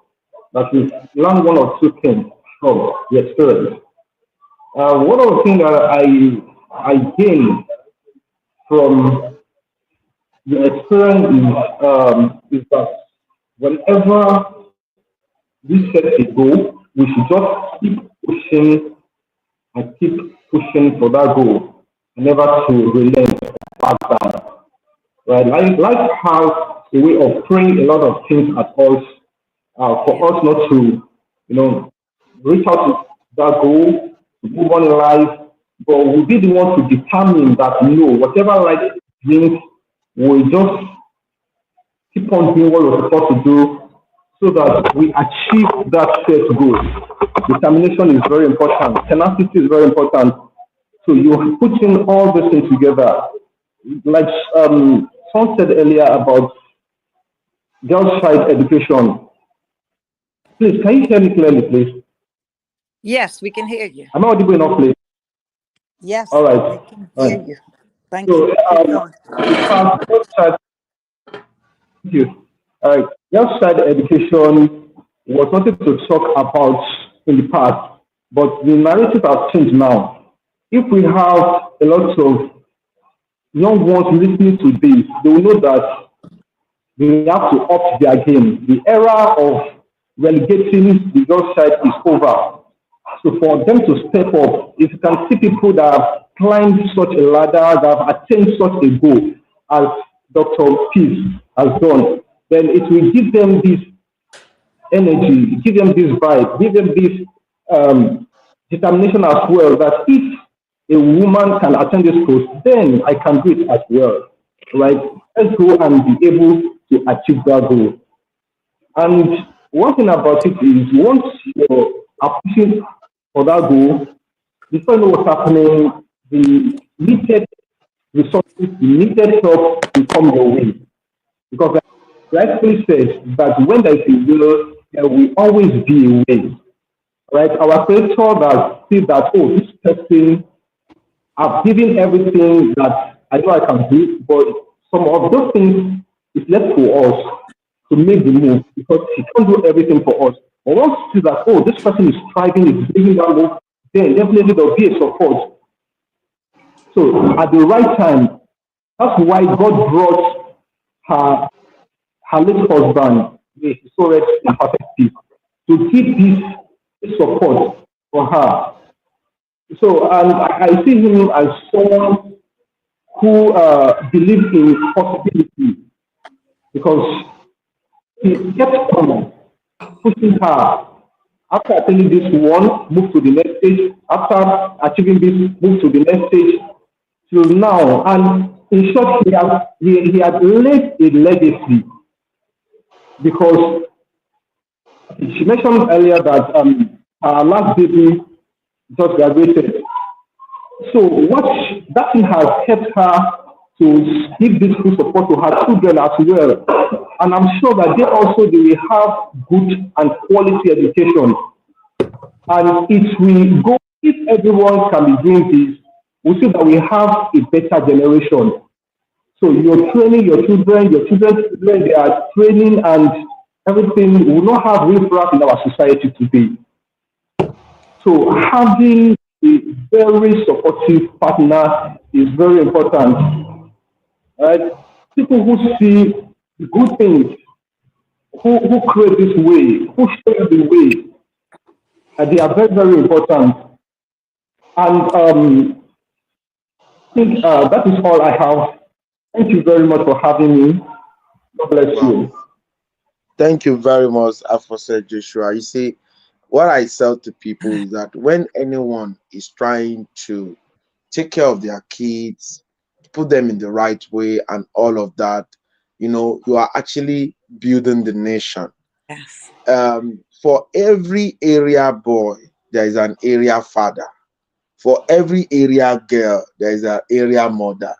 that we learn one or two things from the experience. One of the things that I gained from the experience is that whenever we set a goal, we should just keep pushing and keep pushing for that goal, never to relent back down. Right? Life has a way of throwing a lot of things at us for us not to, reach out to that goal, to move on in life. But we be the one to determine that no, whatever life brings, we just keep on doing what we're supposed to do so that we achieve that set goal. Determination is very important. Tenacity is very important. So you put in all these things together. Like someone said earlier about girls' child education. Please, can you hear me clearly, please? Yes, we can hear you. Am I audible enough, please? Yes, all right. we can hear you. Thank So, you. Keep going. Thank you. All right. Girls' child education was something to talk about in the past, but the narrative has changed now. If we have a lot of young ones listening to this, they will know that they have to up their game. The era of relegating the girls' side is over. So for them to step up, if you can see people that have climbed such a ladder, that have attained such a goal as Dr. Peace has done, then it will give them this energy, give them this vibe, give them this determination as well, that if a woman can attain this course, then I can do it as well. Right? Let's go and be able to achieve that goal. And one thing about it is once you are pushing for that goal, before you know what's happening, the needed resources, the needed help will come your way. Because like rightfully says that when there is a will, there will always be a way. Right? Our creator that sees that, oh, this person, I've given everything that I know I can do, but some of those things is left for us to make the move because he can't do everything for us. But once you see that, oh, this person is striving, is making that move, then definitely there'll be a support. So at the right time, that's why God brought her her late husband, may his soul rest in perfect peace, to give this support for her. So and I see him as someone who believes in possibility because he kept on pushing her. After attaining this one, move to the next stage. After achieving this, move to the next stage. Till now, and in short, he had left a legacy because she mentioned earlier that her last baby just graduated. So that thing has helped her to give this full support to her children as well. And I'm sure that they will have good and quality education. And it will go if everyone can be doing this, we see that we have a better generation. So you're training your children's children, they are training and everything. We will not have riffraff in our society today. So having a very supportive partner is very important. Right? People who see the good things, who create this way, who show the way, they are very, very important. And I think that is all I have. Thank you very much for having me. God bless Wow. you. Thank you very much, Afosa Joshua. You see, what I tell to people is that when anyone is trying to take care of their kids, put them in the right way, and all of that, you are actually building the nation. Yes. For every area boy, there is an area father. For every area girl, there is an area mother.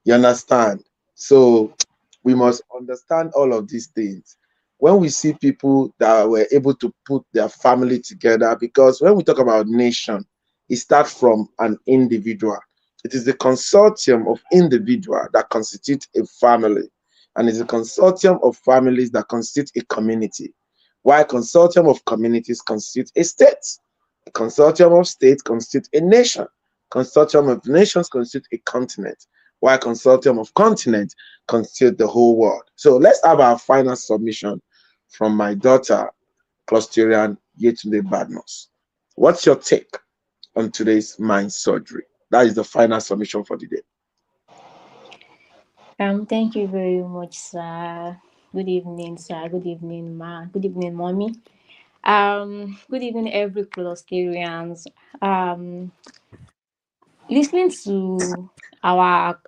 You understand? So we must understand all of these things. When we see people that were able to put their family together, because when we talk about nation, it starts from an individual. It is the consortium of individuals that constitute a family, and it's a consortium of families that constitute a community. While a consortium of communities constitute a state, a consortium of states constitute a nation, consortium of nations constitute a continent, while consortium of continents constitute the whole world. So let's have our final submission from my daughter, Clusterian Yetunde Badnos. What's your take on today's mind surgery? That is the final submission for the day. Thank you very much, sir. Good evening, sir. Good evening, ma. Good evening, mommy. Good evening, every Clusterians. Listening to our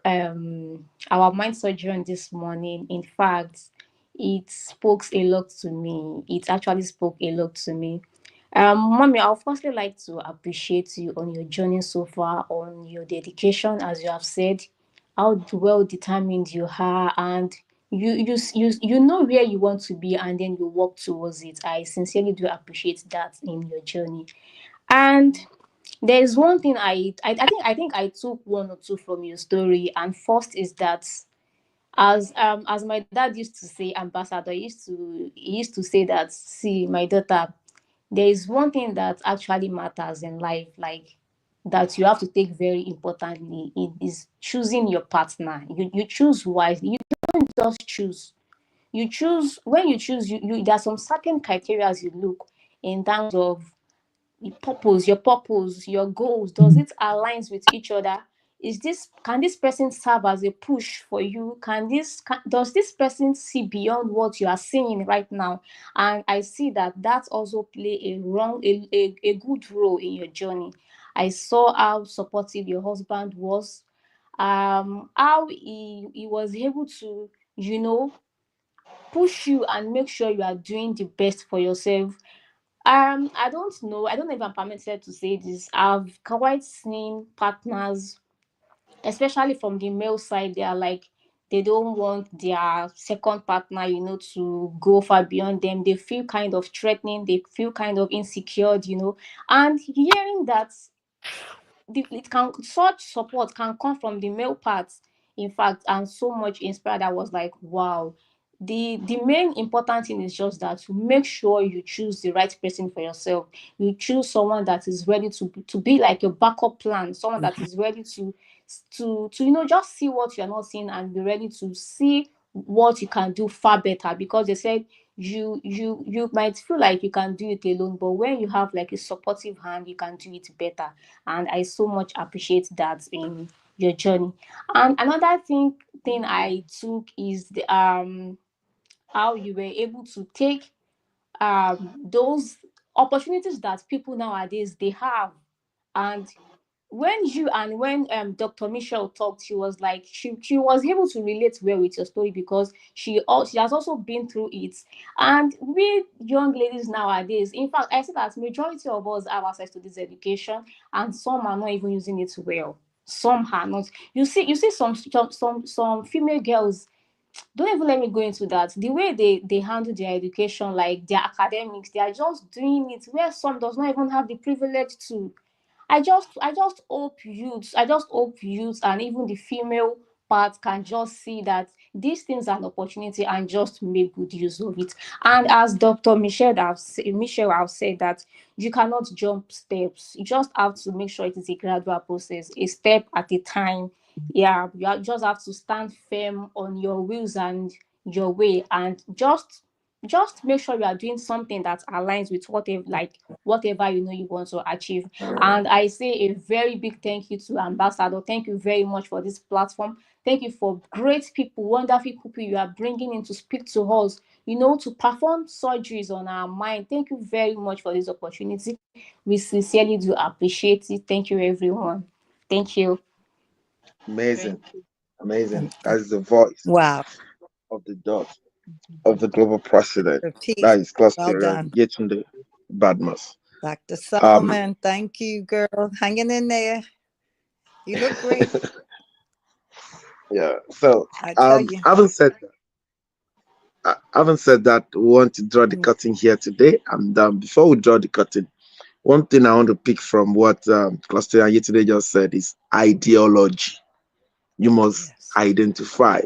mind surgery on this morning, in fact, it spoke a lot to me. It actually spoke a lot to me. Mommy, I'll firstly like to appreciate you on your journey so far, on your dedication, as you have said, how well determined you are, and you know where you want to be, and then you work towards it. I sincerely do appreciate that in your journey. And there's one thing I think I took one or two from your story, and first is that as my dad used to say, ambassador, he used to say that, see, my daughter, there is one thing that actually matters in life, like that you have to take very importantly. It is choosing your partner. You choose wisely. You don't just choose. You choose. When you choose, you there are some certain criteria you look in terms of your purpose, your goals. Does it aligns with each other? Can this person serve as a push for you? Does this person see beyond what you are seeing right now? And I see that that also play a good role in your journey. I saw how supportive your husband was, how he was able to, you know push you and make sure you are doing the best for yourself. I don't know. I don't know if I'm permitted to say this. I've quite seen partners, especially from the male side, they are like, they don't want their second partner, to go far beyond them. They feel kind of threatening, they feel kind of insecure, and hearing that, it can, such support can come from the male parts. In fact, I'm so much inspired. I was like, wow. The main important thing is just that to make sure you choose the right person for yourself. You choose someone that is ready to be like your backup plan, someone that is ready to just see what you're not seeing and be ready to see what you can do far better, because they said you might feel like you can do it alone, but when you have like a supportive hand, you can do it better. And I so much appreciate that in your journey. And another thing I took is the how you were able to take those opportunities that people nowadays they have. And when Dr. Michelle talked, she was like, she was able to relate well with your story, because she has also been through it. And we young ladies nowadays, in fact, I see that majority of us have access to this education, and some are not even using it well. Some are not. You see some female girls, don't even let me go into that. The way they handle their education, like their academics, they are just doing it where some does not even have the privilege to. I just hope youths and even the female part can just see that these things are an opportunity and just make good use of it. And as Dr. Michelle have said that you cannot jump steps. You just have to make sure it is a gradual process, a step at a time. Yeah, just have to stand firm on your wheels and your way, and just make sure you are doing something that aligns with whatever you want to achieve. And I say a very big thank you to Ambassador. Thank you very much for this platform. Thank you for great people, wonderful people you are bringing in to speak to us, to perform surgeries on our mind. Thank you very much for this opportunity. We sincerely do appreciate it. Thank you, everyone. Thank you. Amazing, Thank you. amazing. That's the voice Wow. of the dot of the global president. Dr. T, That is well Cluster done. Yetunde Badmus. Dr. Um, Solomon, thank you, girl. Hanging in there. You look great. yeah. So, I tell you. having said that, we want to draw the Mm, curtain here today. And before we draw the curtain, one thing I want to pick from what Cluster Yetunde just said is ideology. You must yes. identify.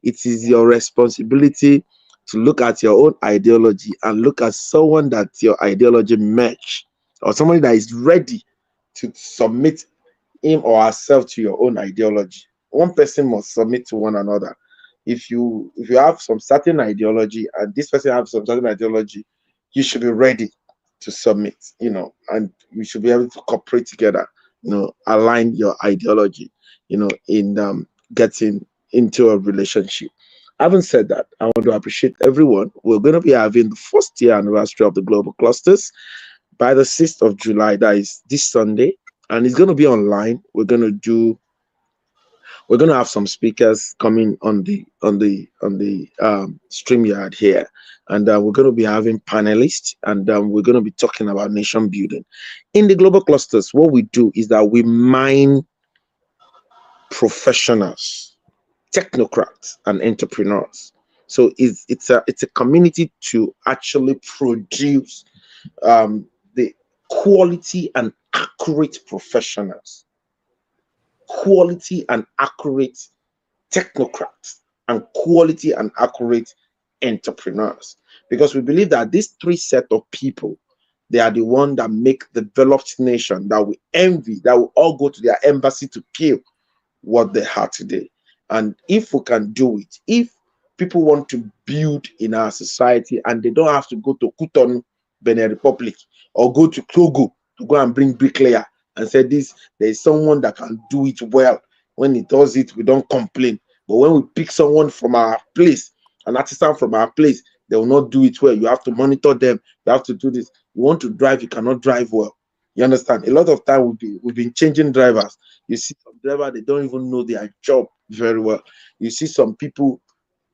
It is Yeah. your responsibility to look at your own ideology and look at someone that your ideology match, or somebody that is ready to submit him or herself to your own ideology. One person must submit to one another. If you have some certain ideology and this person has some certain ideology, you should be ready to submit, and you should be able to cooperate together, align your ideology, in getting into a relationship. Having said that, I want to appreciate everyone. We're going to be having the first year anniversary of the Global Clusters by the 6th of July. That is this Sunday. And it's going to be online. We're going to have some speakers coming on the stream yard here, and we're going to be having panelists, and we're going to be talking about nation building in the global clusters. What we do is that we mine professionals, technocrats, and entrepreneurs. So it's a community to actually produce the quality and accurate professionals, quality and accurate technocrats, and quality and accurate entrepreneurs. Because we believe that these three set of people, they are the one that make the developed nation that we envy, that will all go to their embassy to peel what they have today. And if we can do it, if people want to build in our society and they don't have to go to Cotonou, Benin Republic, or go to Togo to go and bring bricklayer and say this, there is someone that can do it well. When he does it, we don't complain. But when we pick someone from our place, an artisan from our place, they will not do it well. You have to monitor them. You have to do this. You want to drive, you cannot drive well. You understand? A lot of time we've been changing drivers. You see some driver, they don't even know their job very well. You see some people,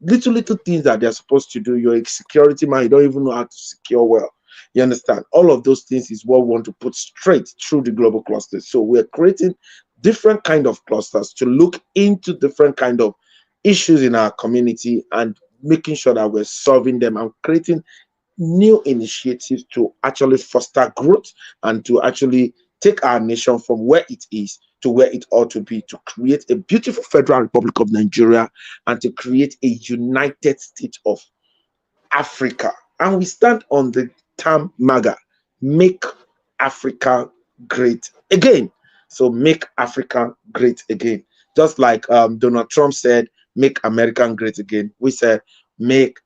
little things that they're supposed to do. You're a security man, you don't even know how to secure well. You understand? All of those things is what we want to put straight through the global clusters. So we're creating different kind of clusters to look into different kind of issues in our community and making sure that we're solving them and creating new initiatives to actually foster growth and to actually take our nation from where it is to where it ought to be, to create a beautiful Federal Republic of Nigeria and to create a United States of Africa. And we stand on the term MAGA, make Africa great again. So make Africa great again. Just like Donald Trump said, make America great again. We said, make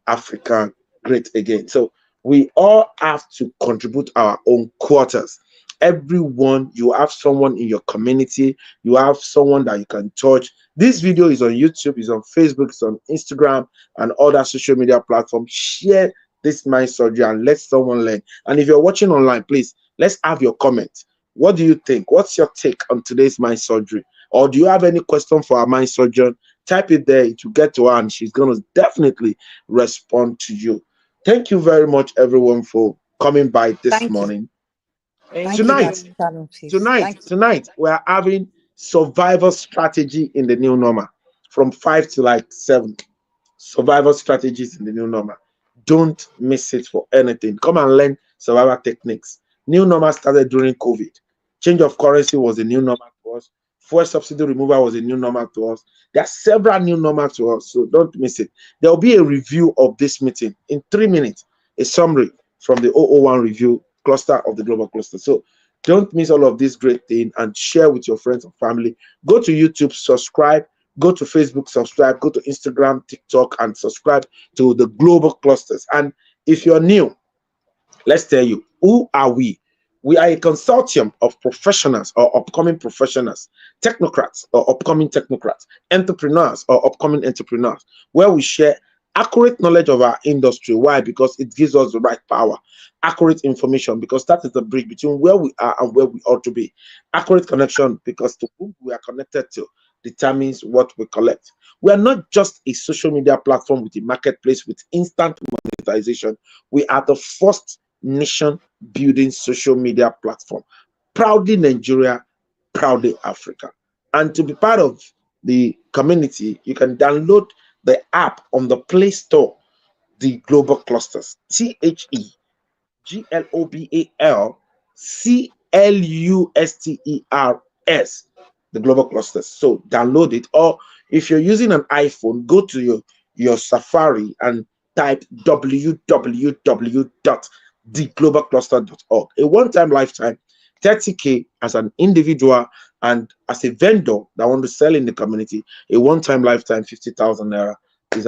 Africa great again. So we all have to contribute our own quarters. Everyone, you have someone in your community, you have someone that you can touch. This video is on YouTube, is on Facebook, it's on Instagram and other social media platforms. Share this mind surgery and let someone learn. And if you're watching online, please let's have your comment. What do you think? What's your take on today's mind surgery? Or do you have any question for our mind surgeon? Type it there to get to her and she's going to definitely respond to you. Thank you very much, everyone, for coming by this Thank you. morning. Thank Thank you, Tonight, Dr. you. Shalom. Peace. tonight, Thank you. tonight, we're having survival strategy in the new normal from 5 to like 7. Survival strategies in the new normal. Don't miss it for anything. Come and learn survival techniques. New normal started during COVID. Change of currency was a new normal to us. Fuel subsidy removal was a new normal to us. There are several new normal to us, so don't miss it. There will be a review of this meeting in 3 minutes, a summary from the 001 review cluster of the global cluster. So don't miss all of this great thing and share with your friends and family. Go to YouTube, subscribe. Go to Facebook, subscribe. Go to Instagram, TikTok, and subscribe to the global clusters. And if you're new, let's tell you, who are we? We are a consortium of professionals or upcoming professionals, technocrats or upcoming technocrats, entrepreneurs or upcoming entrepreneurs, where we share accurate knowledge of our industry. Why? Because it gives us the right power. Accurate information, because that is the bridge between where we are and where we ought to be. Accurate connection, because to whom we are connected to determines what we collect. We are not just a social media platform with a marketplace with instant monetization. We are the first nation building social media platform. Proudly Nigeria, proudly Africa. And to be part of the community, you can download the app on the Play Store, the Global Clusters, GLOBALCLUSTERS, the Global Clusters. So download it. Or if you're using an iPhone, go to your Safari and type www.theglobalcluster.org. A one-time lifetime, 30K as an individual and as a vendor that want to sell in the community, a one-time lifetime 50,000 naira is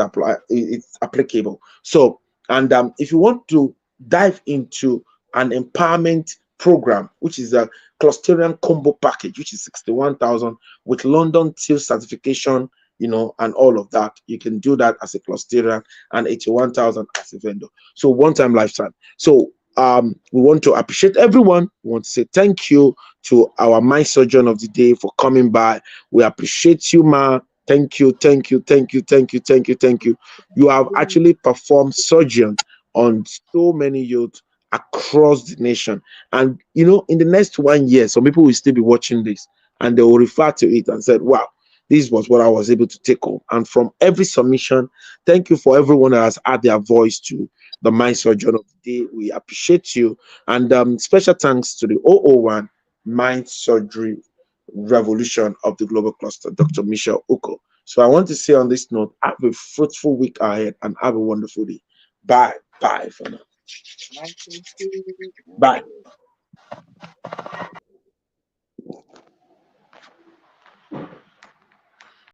it's applicable. So, and if you want to dive into an empowerment program, which is a clusterian combo package, which is 61,000 with London Till certification, and all of that, you can do that as a clusterian and 81,000 as a vendor. So one time lifetime. So we want to appreciate everyone. We want to say thank you to our mind surgeon of the day for coming by. We appreciate you, ma. Thank you, thank you, thank you, thank you, thank you, thank you. You have actually performed surgeon on so many youth across the nation. And in the next 1 year, some people will still be watching this and they will refer to it and said, wow, this was what I was able to take home. And from every submission, thank you for everyone that has added their voice to the Mind Surgeon of the Day. We appreciate you. And special thanks to the 001 Mind Surgery Revolution of the Global Cluster, Dr. Michelle Uko. So I want to say on this note, have a fruitful week ahead and have a wonderful day. Bye. Bye for now. Bye.